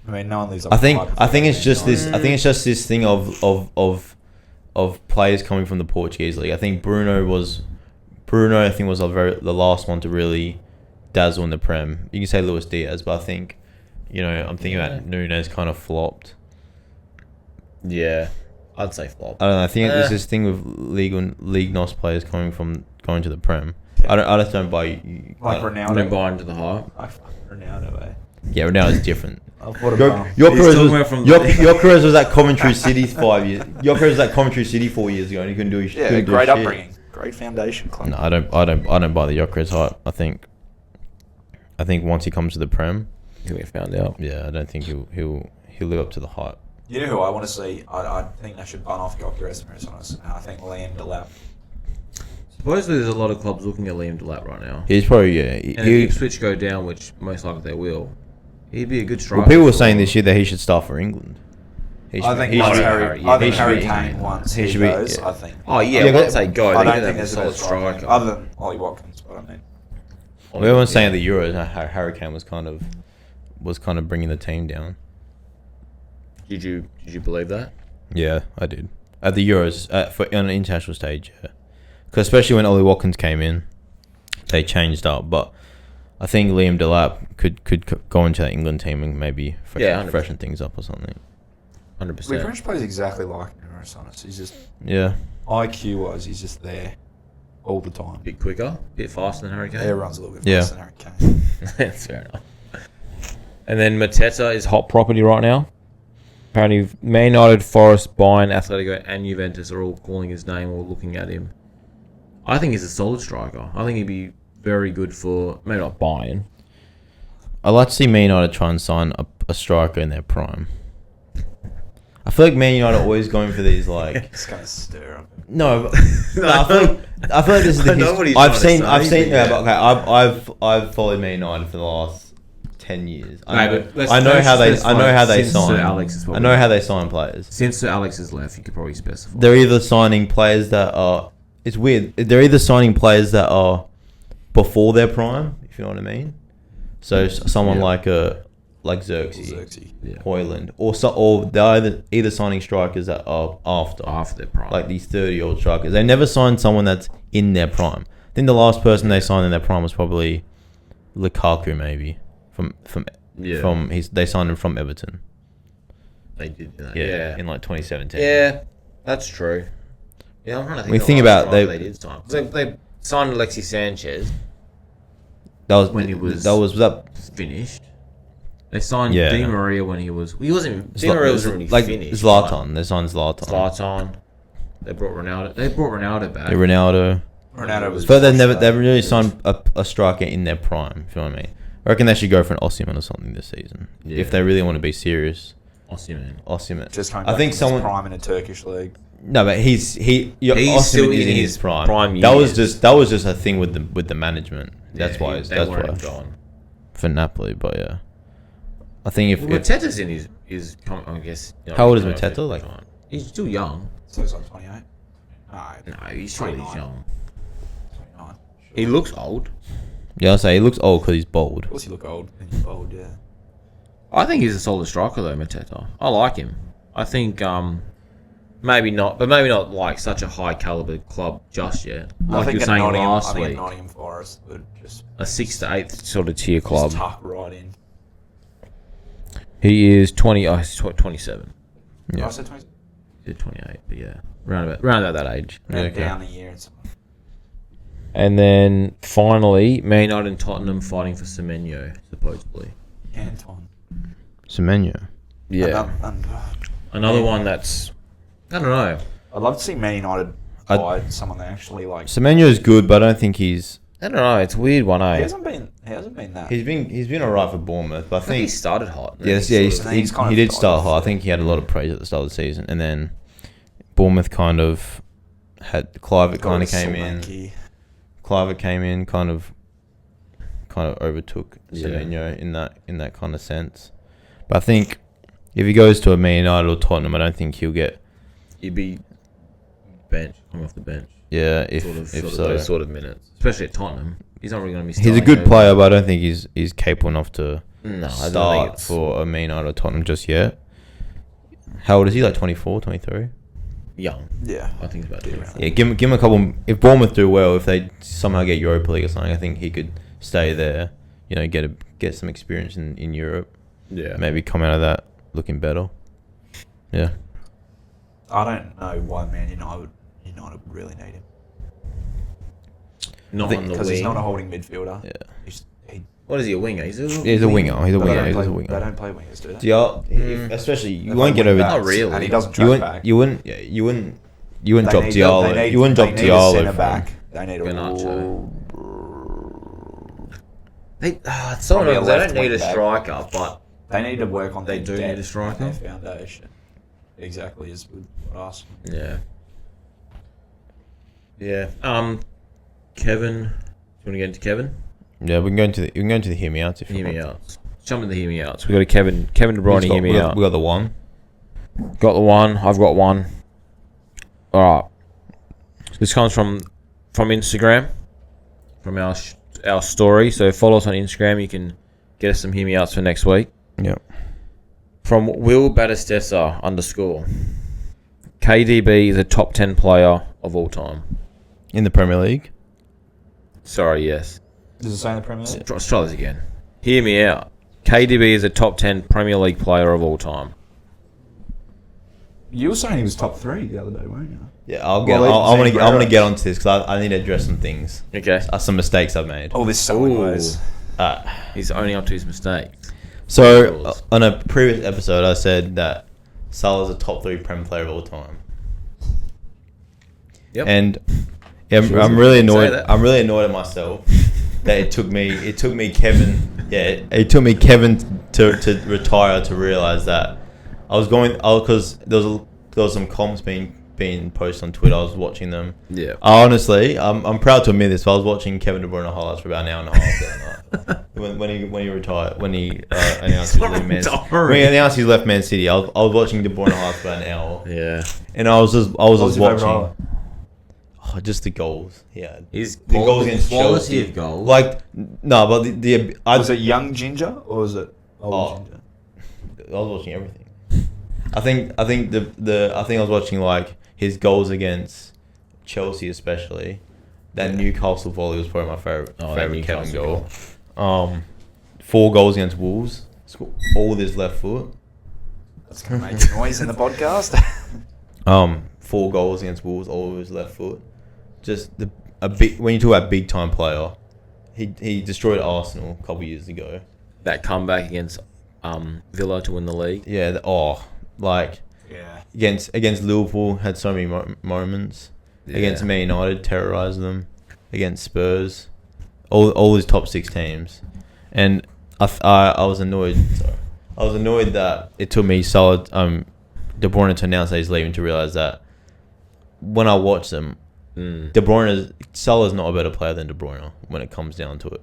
I mean, no one lives up. I think it's just this. I think it's just this thing of players coming from the Portuguese league. I think Bruno. I think was the last one to really dazzle in the Prem. You can say Luis Diaz, but I think, I'm thinking about Núñez kind of flopped. Yeah, I'd say flop. I don't know. I think there's this thing with League NOS players going to the Prem. Yeah. I just don't buy Ronaldo. Don't buy into the hype. I fuck Ronaldo, eh? Yeah, Ronaldo's different. Your career was at Coventry City 5 years. Your career was at Coventry City 4 years ago, and you couldn't do shit. Yeah, great upbringing, great foundation club. No, I don't buy the Jokeris hype. I think once he comes to the Prem, he'll get found out. Yeah, I don't think he'll live up to the hype. You know who I want to see? I think they should bun off Jokeris, and I think Liam Delap. Supposedly, there's a lot of clubs looking at Liam Delap right now. He's probably and if Ipswich go down, which most likely they will, he'd be a good striker. Well, people were saying this year that he should start for England. I think Harry Kane once he goes. I think. Oh yeah, once they go, I they're don't going think to have a there's solid striker. other than Ollie Watkins, but I mean. Everyone's saying at the Euros how Harry Kane was kind of bringing the team down. Did you believe that? Yeah, I did. At the Euros, on an international stage, yeah. Because especially when Ollie Watkins came in, they changed up. But I think Liam Delap could go into that England team and maybe freshen things up or something. 100%. French plays exactly like Nunes. He's just IQ wise, he's just there all the time. Bit quicker, bit faster than Harry Kane. Everyone's a little bit faster than Harry Kane. That's fair enough. And then Mateta is hot property right now. Apparently, Man United, Forest, Bayern, Atletico, and Juventus are all calling his name or looking at him. I think he's a solid striker. I think he'd be very good for, maybe not Bayern. I'd like to see Man United try and sign a striker in their prime. I feel like Man United are always going for these like. It's gonna stir up. No, I feel like this is the history. I've followed Man United for the last 10 years. I know how they sign. I know how they sign players. Since Sir Alex has left, you could probably specify. They're either signing players that are. It's weird. They're either signing players that are before their prime, if you know what I mean. So someone like Xerxes, Hoyland, or they're either signing strikers that are after their prime, like these 30-year-old strikers. They never signed someone that's in their prime. I think the last person they signed in their prime was probably Lukaku, maybe they signed him from Everton. They did that, in like 2017. Yeah, that's true. Yeah, I'm trying to think. We think about they did sign. They signed Alexis Sanchez. That was finished. They signed Di Maria when he wasn't. Di Maria wasn't really like finished. Zlatan. They signed Zlatan. They brought Ronaldo. They brought Ronaldo back. Ronaldo was. But they've really signed a striker in their prime. If you know what I mean. I reckon they should go for an Osimhen or something this season if they really want to be serious. Osimhen. Just I think someone prime in a Turkish league. No, but he's still in his prime years. That was just a thing with the management. That's why. Gone for Napoli. But yeah, I think if Mateta's in his I guess. How old is Mateta? Like he's still young. So he's like 28. No, he's still young. 29. He looks old. Yeah, I'll say he looks old because he's bald. Of course, he look old. He's bald, yeah. I think he's a solid striker though, Mateta. I like him. I think maybe not like such a high caliber club just yet. Like you were saying last week. Nottingham Forest would just a 6th to 8th sort of tier club. Just tuck right in. He is 20. Oh, he's 27. Yeah. I said 20. He's 28, but yeah, round about that age. Down a year and something. And then finally, Man United and Tottenham fighting for Semenyo, supposedly. Anton. Semenyo. Yeah. Another one that's, I don't know. I'd love to see Man United fight someone they actually like. Semenyo's good, but I don't think he's. I don't know. It's a weird one, eh? He hasn't been that. He's been alright for Bournemouth, but I think he started hot. Yes, he did start hot. I think he had a lot of praise at the start of the season, and then Bournemouth kind of had Clivert kind of came in. Clivert came in, kind of overtook Semenyo in that kind of sense. But I think if he goes to a Man United or Tottenham, I don't think he'll get. He'd be coming off the bench. Yeah, if so. Those sort of minutes, especially at Tottenham, he's not really going to be. He's a good player, but I don't think he's capable enough to I start don't think for a Man United or Tottenham just yet. How old is he? Like 24, 23? young. Yeah. I think he's about 24. Yeah, give him a couple. If Bournemouth do well, if they somehow get Europa League or something, I think he could stay there. You know, get some experience in Europe. Yeah. Maybe come out of that looking better. Yeah. I don't know why Man United would really need him. Not on the because wing. he's not a holding midfielder. Yeah. What is he, a winger? He's a He's a winger. But He's a They winger. don't play wingers, do they? Especially you They won't play get over. wing backs, Not really. And he doesn't You track wouldn't. back. You wouldn't. Yeah, you wouldn't drop They need- Diallo. they need- You wouldn't drop they need a Diallo. centre from- back. They need a Garnacho. They Probably a they left don't need wing a back. striker, but They need to work on They their do need a depth striker? and their foundation. Exactly as with Arsenal. yeah. Yeah. Kevin, do you want to get into Kevin? Yeah, we can go into the hear me outs if you Hear me want. out. Jump into the hear me outs. We got a Kevin De Bruyne. Hear me out. We got the one. Got the one. I've got one. All right. This comes from Instagram, from our story. So follow us on Instagram. You can get us some hear me outs for next week. Yep. From Will Batistessa _. KDB is a top 10 player of all time. In the Premier League. Sorry, yes. Does it say in the Premier League? Let's try this again. Hear me out. KDB is a top 10 Premier League player of all time. You were saying he was top 3 the other day, weren't you? Yeah, I want to get onto this because I need to address some things. Okay. Some mistakes I've made. All this selling Ooh. ways. He's only up to his mistakes. So on a previous episode, I said that Salah's a top 3 Premier player of all time. Yep. And I'm really annoyed. I'm really annoyed at myself that it took me Kevin. Yeah, it took me Kevin to retire to realize that I was going. Because there was some comps being posted on Twitter. I was watching them. Yeah. Honestly, I'm proud to admit this. But I was watching Kevin De Bruyne highlights for about an hour and a half that night. when he retired, when he announced his left Man City, I was watching De Bruyne highlights for about an hour. Yeah. And I was just watching. Highlight? Oh, just the goals. Yeah, His the goals against quality Chelsea. of goals. Like no, but Was it young Ginger or was it old Ginger? I was watching everything. I think I was watching like his goals against Chelsea, especially. That Newcastle volley was probably my favorite Kevin goal. 4 goals against Wolves. Scored all with his left foot. That's gonna make noise in the podcast. 4 goals against Wolves, all with his left foot. Just when you talk about big time player, he destroyed Arsenal a couple years ago. That comeback against Villa to win the league. Yeah, against Liverpool had so many moments. Yeah. Against Man United, terrorized them. Against Spurs, all his top 6 teams, and I was annoyed. Sorry, I was annoyed that it took me solid De Bruyne to announce that he's leaving to realize that when I watch them, Salah's not a better player than De Bruyne when it comes down to it.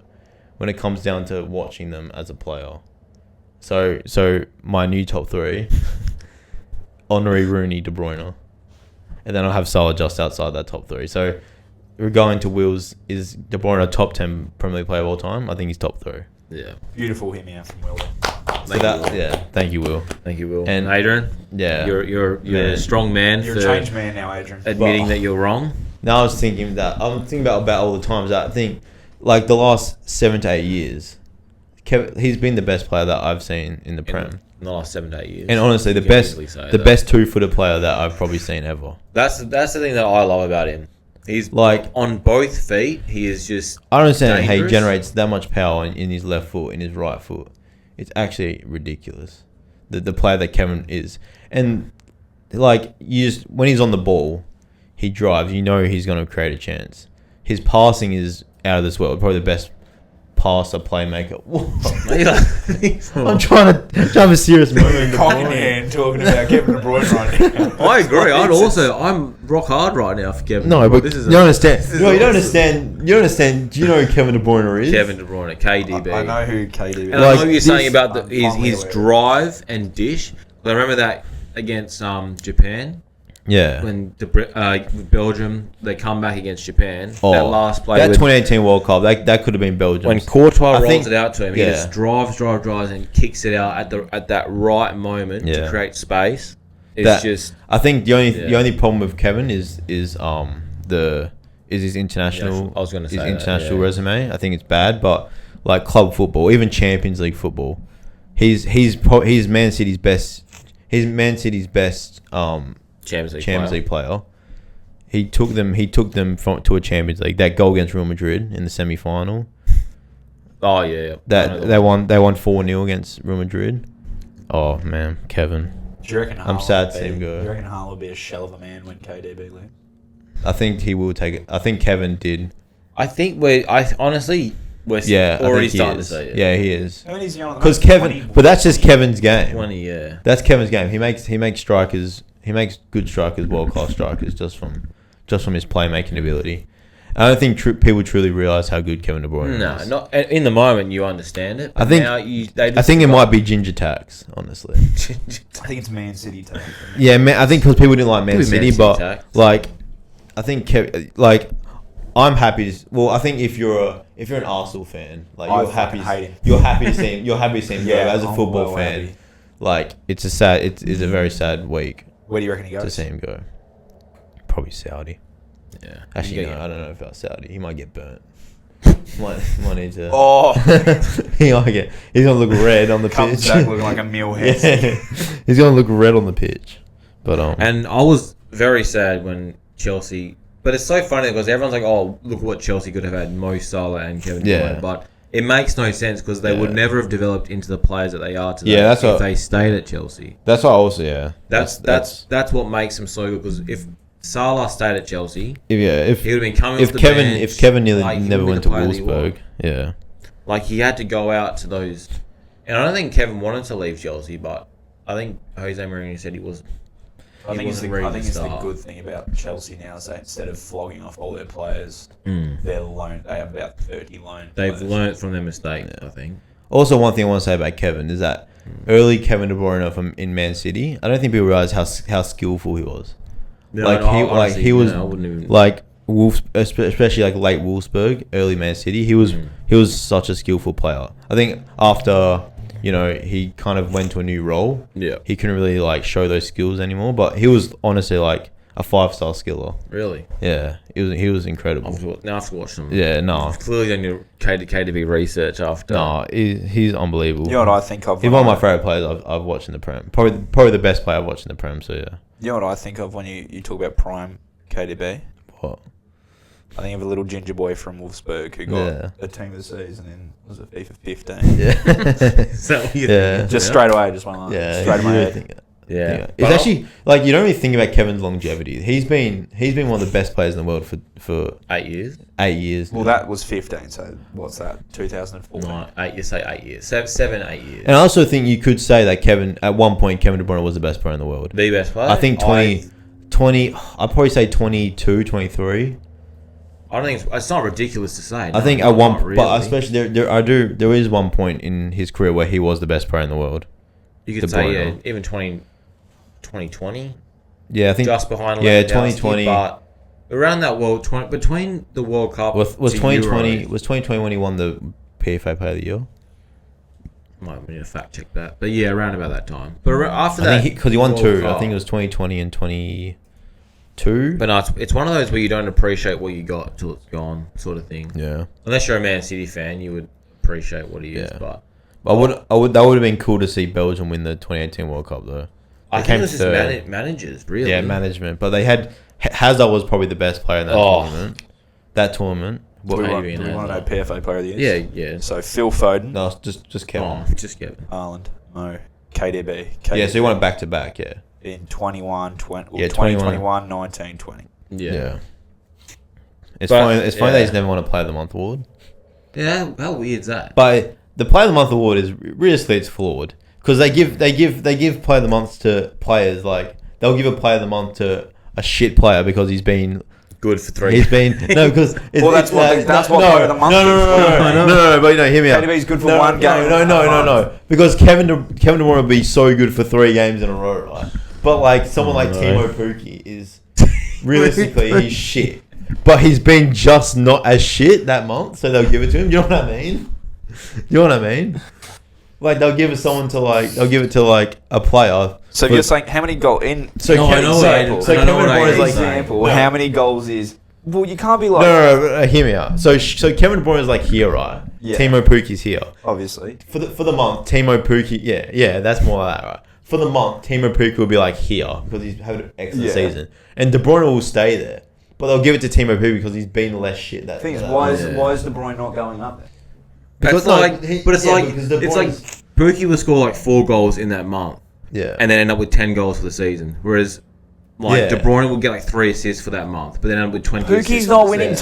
When it comes down to watching them as a player. So my new top 3, Henry, Rooney, De Bruyne. And then I'll have Salah just outside that top 3. So we're going to Will's, is De Bruyne a top 10 Premier League player of all time? I think he's top 3. Yeah. Beautiful hit me out from Will. Thank you, Will. Thank you, Will. And Adrian, yeah, you're a strong man You're for a changed man now, Adrian. admitting that you're wrong. Now I'm thinking about all the times that I think, like the last 7 to 8 years, he's been the best player that I've seen in the Prem. In the last 7 to 8 years. And honestly, the best 2-footed player that I've probably seen ever. That's the thing that I love about him. He's like on both feet. He is just. I don't understand how he dangerous. generates that much power in his left foot, in his right foot. It's actually ridiculous. The player that Kevin is, and like when he's on the ball, he drives. You know he's going to create a chance. His passing is out of this world. Probably the best passer, playmaker. I'm trying to have a serious moment. Cock in hand talking about Kevin De Bruyne right now. I agree. I'm rock hard right now for Kevin. No, but this is you don't understand. No, you don't understand. You don't understand. Do you know who Kevin De Bruyne is? Kevin De Bruyne, KDB. I know who KDB is. And I know you're saying this- about I'm his fondly aware. drive and dish. But I remember that against Japan. Yeah. when with Belgium, they come back against Japan. Oh, that last play, that 2018 World Cup, that could have been Belgium. when Courtois rolls it out to him, he yeah. just drives, and kicks it out at that right moment to create space. It's I think the only problem with Kevin is his international. I was going to say his international resume. I think it's bad, but like club football, even Champions League football, he's Man City's best. He's Man City's best Champions League player. He took them to a Champions League. That goal against Real Madrid in the semi-final. Oh yeah. That they won 4-0 against Real Madrid. Oh man, Kevin. Do you reckon I'm sad to see him go. Do you reckon Haaland will be a shell of a man when KDB leaves? I think he will take it. I think Kevin did. I think we're already starting to see it. Yeah, he is. I mean, he's young. Because Kevin, but that's just Kevin's game. 20, yeah. That's Kevin's game. He makes strikers. He makes good strikers, world class strikers, just from his playmaking ability. I don't think people truly realize how good Kevin De Bruyne is. No, not in the moment. You understand it. I think. I think it might be ginger tax, honestly. I think it's Man City tax. Yeah, I think because people didn't like Man City, but tax. like, I think I'm happy. I think if you're an Arsenal fan, like you're happy to see him. You're happy to see him go. As a football fan, happy. like it's a very sad week. Where do you reckon he goes? To see him go, probably Saudi. Yeah. Actually, no, I don't know about Saudi. He might get burnt. might need to. Oh, he's gonna look red on the comes pitch. back looking like a meal head. Yeah. He's gonna look red on the pitch. But and I was very sad when Chelsea. But it's so funny because everyone's like, "Oh, look what Chelsea could have had: Mo Salah and Kevin De Bruyne." But it makes no sense because they would never have developed into the players that they are today if they stayed at Chelsea. That's what also That's what makes them so good. Because if Salah stayed at Chelsea, he would have been coming. If Kevin never went to Wolfsburg, like he had to go out to those. And I don't think Kevin wanted to leave Chelsea, but I think Jose Mourinho said he was. I think it's the good thing about Chelsea now is that instead of flogging off all their players, they have about 30 loan. They've learnt from their mistakes, I think. Also, one thing I want to say about Kevin is that early Kevin De Bruyne in Man City, I don't think people realize how skillful he was. No, he was I wouldn't even... like especially like late Wolfsburg, early Man City. He was such a skillful player. I think after he kind of went to a new role. Yeah, he couldn't really like show those skills anymore. But he was honestly like a 5-star skiller. Really? Yeah, he was incredible. Now I have to watch them. Yeah, no. I've clearly done your KDB research after. No, he's unbelievable. You know what I think of? He's one of my favourite players I've watched in the Prem. Probably the best player I've watched in the Prem. So yeah. You know what I think of when you talk about prime KDB? What? I think of a little ginger boy from Wolfsburg who got a team of the season in was it FIFA 15? Yeah. So just straight away, just one line. Yeah, straight away. Yeah. It's actually like you don't really think about Kevin's longevity. He's been one of the best players in the world for 8 years. 8 years. Well, that was 15. So what's that? 2014. No, 8. You say 8 years. 7, 8 years. And I also think you could say that at one point Kevin De Bruyne was the best player in the world. The best player. I think 20. I'd probably say 22, 23. I don't think it's not ridiculous to say. I think at one, really. But especially there is one point in his career where he was the best player in the world. You could say even 2020. Yeah, I think just behind. 2020. But around that between the World Cup was 2020 was 2020 when he won the PFA Player of the Year. Might need to fact check that, but yeah, around about that time. But after that, because he won two. I think it was 2020 and 2022. But no, it's one of those where you don't appreciate what you got till it's gone, sort of thing. Yeah. Unless you're a Man City fan, you would appreciate what he is. But that would have been cool to see Belgium win the 2018 World Cup though. I think this is managers, really. Yeah, management. But they had Hazard was probably the best player in that tournament. That tournament. Do we want to know PFA Player of the Year? Yeah. So Phil Foden. No, just Kevin. Just Kevin. Haaland, Mo, KDB. Yeah, so you want it back to back, yeah. In 2021, 19, 20. Yeah. It's funny that he's never won a Player of the Month award. Yeah, how weird is that? But the Player of the Month award is realistically it's flawed because they give Player of the Month to players like they'll give a Player of the Month to a shit player because he's been good for 3. He's been because that's what Player of the Month. No. But hear me out. KDB's good for one game. No. Because Kevin De Bruyne will be so good for 3 games in a row, right? But like someone like Timo Pukki is realistically he's shit. But he's been just not as shit that month, so they'll give it to him. You know what I mean? Like they'll give it to a player. So you're saying how many goals in? So I know Kevin De Bruyne is like example. How many goals is? Well, you can't be like. No, hear me out. So Kevin De Bruyne is like here, right? Yeah. Timo Pukki's here. Obviously. For the month, Timo Pukki, yeah, that's more like that, right? For the month, Timo Pukki will be like here because he's having an excellent season, and De Bruyne will stay there. But they'll give it to Timo Pukki because he's been less shit. That thing is, why is De Bruyne not going up there? Because it's like Pukki will score like 4 goals in that month, and then end up with 10 goals for the season. Whereas, De Bruyne will get like 3 assists for that month, but then end up with 20. Pukki's not winning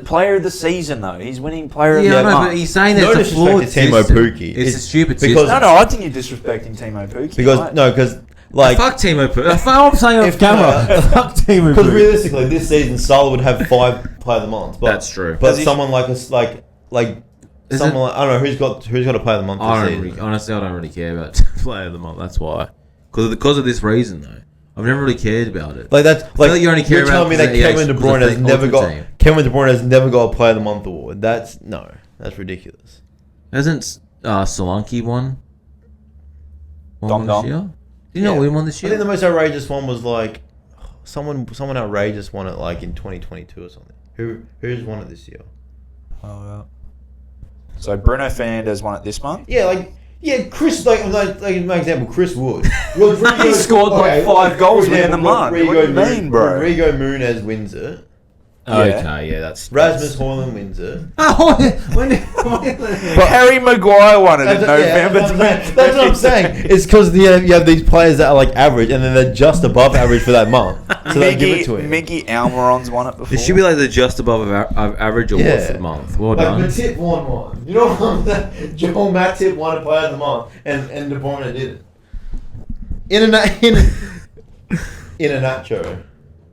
Player of the Season though. He's winning Player of the Month. But he's saying that's a flawed Timo Pukki. It's a stupid because system. No, I think you're disrespecting Timo Pukki. Because like fuck Timo Pukki. I'm saying off camera. Fuck Timo Pukki. Because realistically, this season Salah would have 5 Player of the Month. But, that's true. But someone like us, like someone like, I don't know who's got a Player of the Month this season. Honestly, I don't really care about Player of the Month. That's why. Because of this reason, though. I've never really cared about it. Like that's like you only care you're telling me that Kevin De Bruyne has never got a Player of the Month award. That's ridiculous. Hasn't Solanke won Dom this year? Did you not win one this year? I think the most outrageous one was like someone outrageous won it like in 2022 or something. Who's won it this year? Oh yeah. So Bruno Fernandes won it this month. Yeah, Chris, like my example, Chris Wood. He scored like 5 goals within the month. What do you mean, bro? Rodrigo Muniz wins it. Okay, that's Rasmus Højlund wins it. But Harry Maguire won it in November. That's what I'm saying. It's because you have these players that are like average, and then they're just above average for that month. So they give it to him. Mickey Almiron's won it before. It should be like the just above average award for the month. Well done. Matip won one. You know what I'm saying? Joel Matip won a Player of the Month, and De Bruyne did it. In a nacho.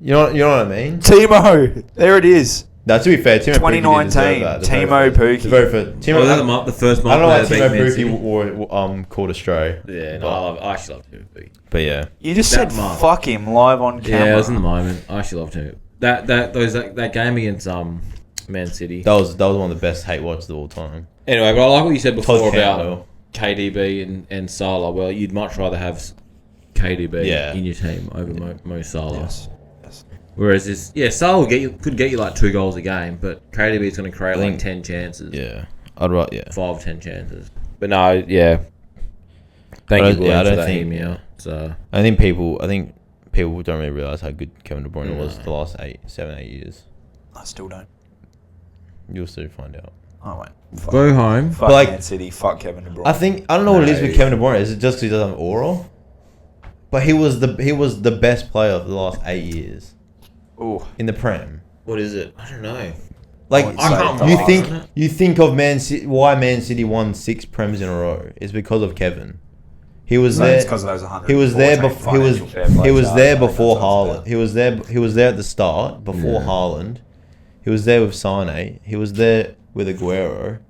You know what I mean? Timo, there it is. Now, to be fair, Timo 2019, Timo Pukki. The first month. I don't know why Timo Pukki called astray. Yeah, no, I actually love Timo Pukki. But yeah, you just said fuck him live on camera. Yeah, it was in the moment. I actually loved him. That game against Man City. that was one of the best hate watches of all time. Anyway, but I like what you said before about KDB and Salah. Well, you'd much rather have KDB in your team over Mo Salah. Yes. Whereas Salah could get you like 2 goals a game, but KDB is going to create like 10 chances. Yeah, I'd rather 5-10 chances. But no, yeah. Thank you, Glenn, for that email. So I think people don't really realize how good Kevin De Bruyne was the last 7-8 years. I still don't. You'll soon find out. Oh wait. Go home. Fuck Man City. Fuck Kevin De Bruyne. I don't know what it is with Kevin De Bruyne. Is it just because he doesn't have aura? But he was the best player of the last 8 years. Ooh. In the Prem. What is it? I don't know. Like can't you think of Man City, why Man City won 6 Prems in a row is because of Kevin. He was there. It's because of those 100. He was there before. He was there before Haaland. He was there at the start before Haaland. He was there with Sane. He was there with Aguero.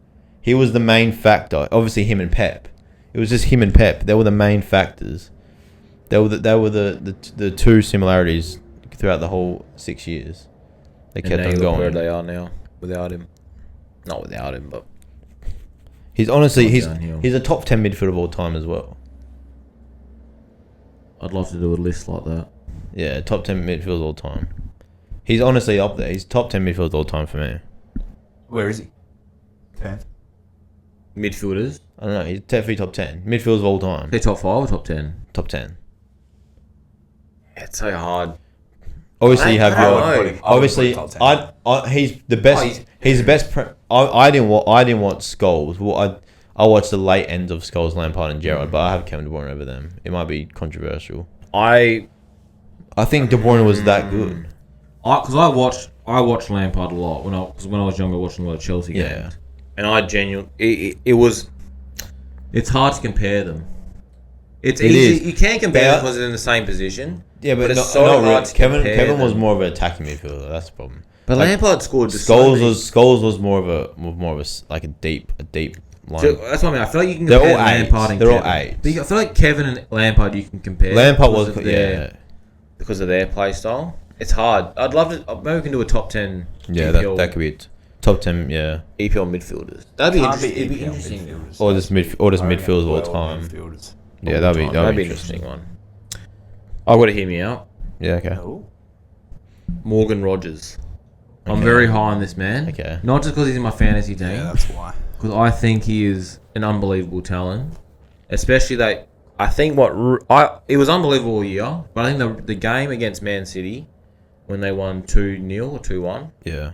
He was the main factor. Obviously, him and Pep. It was just him and Pep. They were the main factors. They were the 2 similarities throughout the whole 6 years. They kept on going. Where they are now without him. Not without him, but he's a top 10 midfielder of all time as well. I'd love to do a list like that. Yeah, top 10 midfielders of all time. He's honestly up there. He's top 10 midfielders of all time for me. Where is he? 10th. Midfielders? I don't know. He's definitely top 10 midfielders of all time. They're top 5 or top 10? Top 10. Yeah, it's so hard. Obviously, you have your. Obviously, he's the best. He's the best. I didn't watch Scholes. Well, I watched the late ends of Scholes, Lampard, and Gerrard, but I have Kevin De Bruyne over them. It might be controversial. I think De Bruyne was that good. Because I watched Lampard a lot when I was younger, watching a lot of Chelsea games, and I genuinely it's hard to compare them. It's easy. You can compare them because they're in the same position. Yeah, but it's so hard to compare Kevin was them. more of an attacking midfielder. That's the problem. But Lampard scored. Scholes was more of a like a deep So that's what I mean. I feel like you can They're compare all Lampard and They're Kevin. all 8. But I feel like Kevin and Lampard you can compare. Lampard because was of because of their play style. It's hard. I'd love to. Maybe we can do a top 10. Yeah, EPL, that could be it. Top 10, yeah. EPL midfielders. That'd be Can't interesting. It'd be EPL interesting. midfielders. Or just midfielders of all 12 time. midfielders. Yeah, that'd be an interesting one. I've got to hear me out. Yeah, okay. Oh. Morgan Rogers. I'm Okay. very high on this man. Okay. Not just because he's in my fantasy team. Yeah, that's why. Because I think he is an unbelievable talent. Especially that I think it was unbelievable all year, but I think the game against Man City when they won 2-0 or 2-1, Yeah.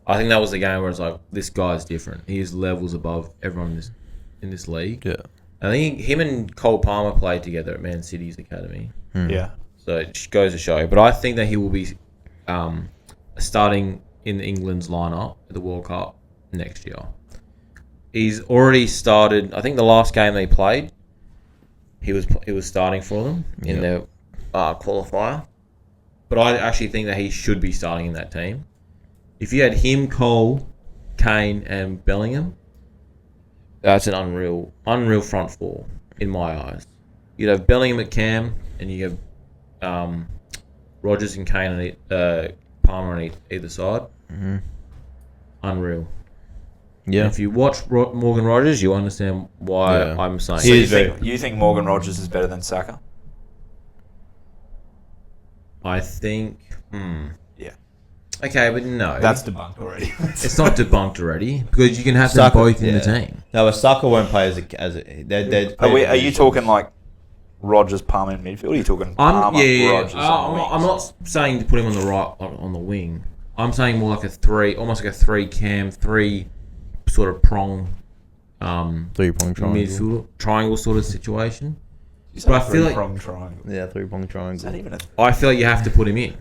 I think that was the game where it's like, this guy's different. He is levels above everyone in this league. Yeah. I think him and Cole Palmer played together at Man City's academy. Yeah. So it just goes to show. But I think that he will be starting in England's lineup at the World Cup next year. He's already started. I think the last game they played, he was starting for them in their qualifier. But I actually think that he should be starting in that team. If you had him, Cole, Kane, and Bellingham, that's an unreal front four in my eyes. You'd have Bellingham at Cam, and you have Rodgers and Kane on Palmer on either side. Mm-hmm. Unreal. Yeah. And if you watch Morgan Rogers, you understand why I'm saying. So you think Morgan Rogers is better than Saka? I think. Yeah. Okay, but no. That's debunked already. It's not debunked already because you can have Saka, them both in the team. No, but Saka won't play Are you talking like Rogers, Palmer in midfield? Or are you talking Palmer, Rogers on the wings? I'm not saying to put him on the right on the wing. I'm saying more like a 3, almost like a 3 cam, 3 sort of prong, 3-prong triangle. midfield triangle sort of situation. But I feel like triangle. Yeah, 3-prong triangle. Is that even I feel like you have to put him in.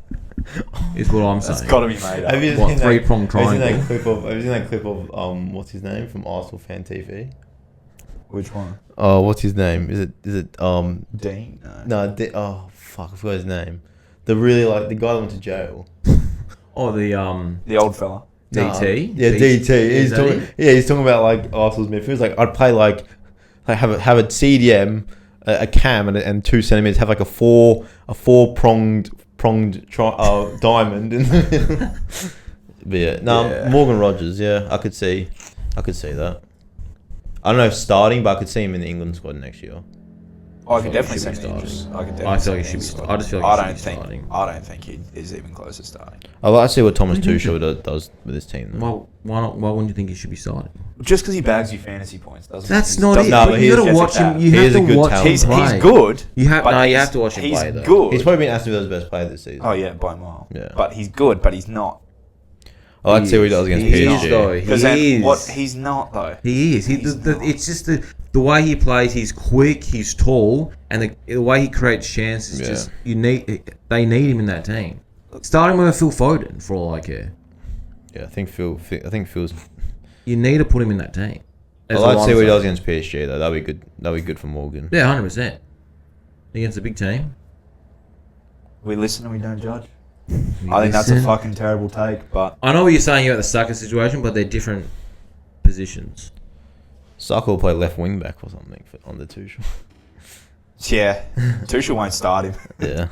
Is what I'm saying. It's got to be made up. Have you What, seen 3-prong Have you seen triangle? that clip of what's his name from Arsenal Fan TV? Which one? Oh, what's his name? Is it Dean? oh fuck, I forgot his name. The the guy that went to jail. Oh, the old fella. DT. Yeah, DT. He's talking about like Arsenal's midfield. He's like, I'd play like have a CDM, a cam, and 2 centimeters. Have like a four pronged diamond in the middle. But yeah, Morgan Rogers. Yeah, I could see that. I don't know if starting, but I could see him in the England squad next year. I could feel definitely like he see should him. be starting. I I feel like he should be starting. I just feel like he should be starting. I don't think he is even close to starting. I'd like to see what Thomas Tuchel does with his team. Though. Well, why not? Why wouldn't you think he should be starting? Just because he bags you fantasy points doesn't. That's not it. No, But but you he's got to just watch a him. cat. You He have is to a good watch talent. him play. He's good. You have but you have to watch him play though. He's good. He's probably been Aston Villa's best player this season. Oh yeah, by a mile. Yeah. But he's good, but he's not. I'd like to see what he does against He is, PSG. though. Because He is. what he's not though. He is. It's just the way he plays. He's quick. He's tall, and the way he creates chances. Yeah. Just they need him in that team. Starting with Phil Foden, for all I care. Yeah, I think Phil's. You need to put him in that team. I'd like to see what he does against PSG though. That'd be good. That'd be good for Morgan. Yeah, 100%. Against a big team. We listen and we don't judge. I think that's a fucking terrible take, but I know what you're saying about the Saka situation, but they're different positions. Saka will play left wing back or something on the Tuchel. yeah, Tuchel won't start him. Yeah.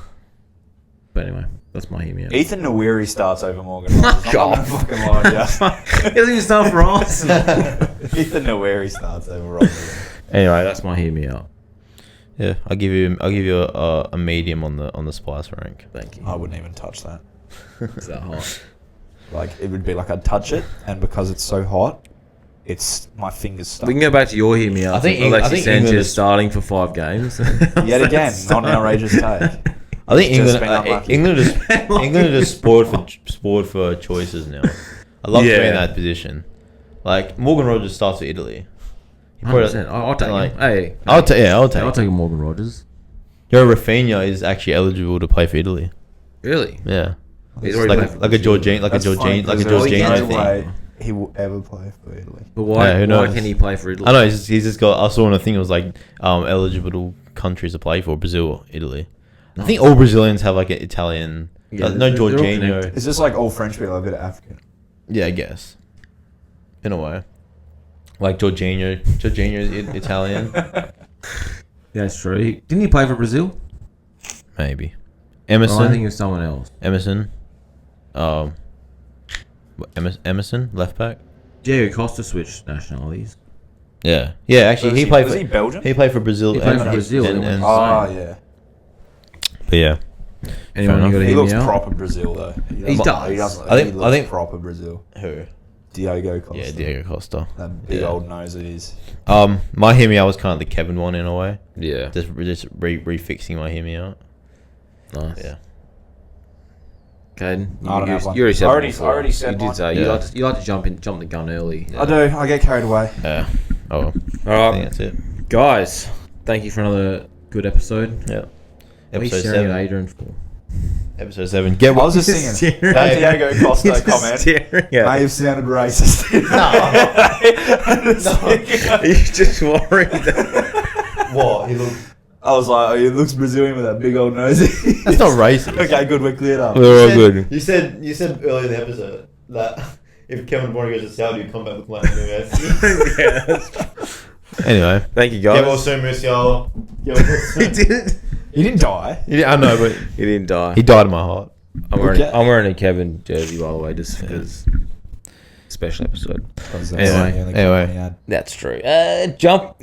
But anyway, that's my hear me out. Ethan Nwiri starts over Morgan. I'm not gonna fucking lie to He doesn't even start for Arsenal. you. Ethan Nwiri starts over Rodgers. Anyway, that's my hear me out. Yeah, I'll give you a medium on the Spice rank. Thank you. I wouldn't even touch that. Is that hot? Like it would be like I'd touch it, and because it's so hot, it's my fingers stuck. We can go back to your hear me out. I think Alexis Sanchez England is starting for 5 games. Yet again, not an outrageous take. I think Just been unlucky. England are just spoiled for choices now. I love to be in that position. Like Morgan Rogers starts for Italy. 100%. I'll take him. Hey, I'll take him. Morgan Rogers. Rafinha is actually eligible to play for Italy. Really? Yeah. He's It's already played for like a Jorginho no thing. way he will ever play for Italy. But why? Yeah, who Why knows? can he play for Italy? I know he's just got. I saw on a thing it was like eligible countries to play for Brazil, Italy. I think all Brazilians have like an Italian. Yeah, no they're all Jorginho. connected. It's just like all French people are good at African. Yeah, I guess. In a way. Like Jorginho. Jorginho's Italian. Yeah, that's true. Didn't he play for Brazil? Maybe. Oh, Emerson. I think it was someone else. Emerson. Emerson, left back. Diego Costa switched nationalities. Yeah. Yeah, actually, he played Was for... he Belgium? He played for Brazil. He played for Brazil. And, Oh, yeah. but yeah. Anyone Fair you got to He hit looks me out? proper Brazil, though. He does. He does. I think- he looks I think- proper Brazil. Who? Diego Costa. Yeah, Diego Costa. That big Yeah. old nose it is. My hear me out was kind of the Kevin one in a way. Yeah. Just refixing my hear me out. Nice. Yeah. Caden, I don't have one. you already said I it already- before. I already said you did mine. say Yeah. you like to jump the gun early. I do. I get carried away. Yeah. Oh, well. All I right, think that's it. guys. Thank you for another good episode. Yeah. What are you Episode staring at 7. Adrian for? Episode 7. Get I what? was just singing. staring That at- Diego Costa He's just comment staring may at have sounded racist. He's just worried. What? He looks... I was like, oh, he looks Brazilian with that big old nose. That's not racist. Okay, good. We're cleared up. We're all good. You said earlier in the episode that if Kevin De Bruyne goes to Saudi, he'd come back with Lionel Messi. Yeah, that's true. Anyway. Thank you, Get well guys. soon, Musiala. Get well soon. He didn't. He didn't die. I know, but He didn't die. he died in my heart. Okay. I'm wearing a Kevin jersey, by the way, just because special episode. Anyway. That's true. Chuck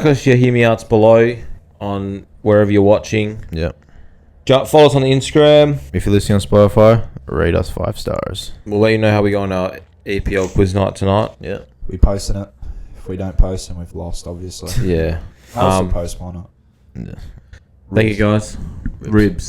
us your hear me outs below on wherever you're watching. Yeah. Follow us on Instagram. If you're listening on Spotify, rate us 5 stars. We'll let you know how we go on our EPL quiz night tonight. Yeah. We posting it. If we don't post, then we've lost, obviously. Yeah. I'll also post, why not? Yeah. Thank you, guys. Ribs.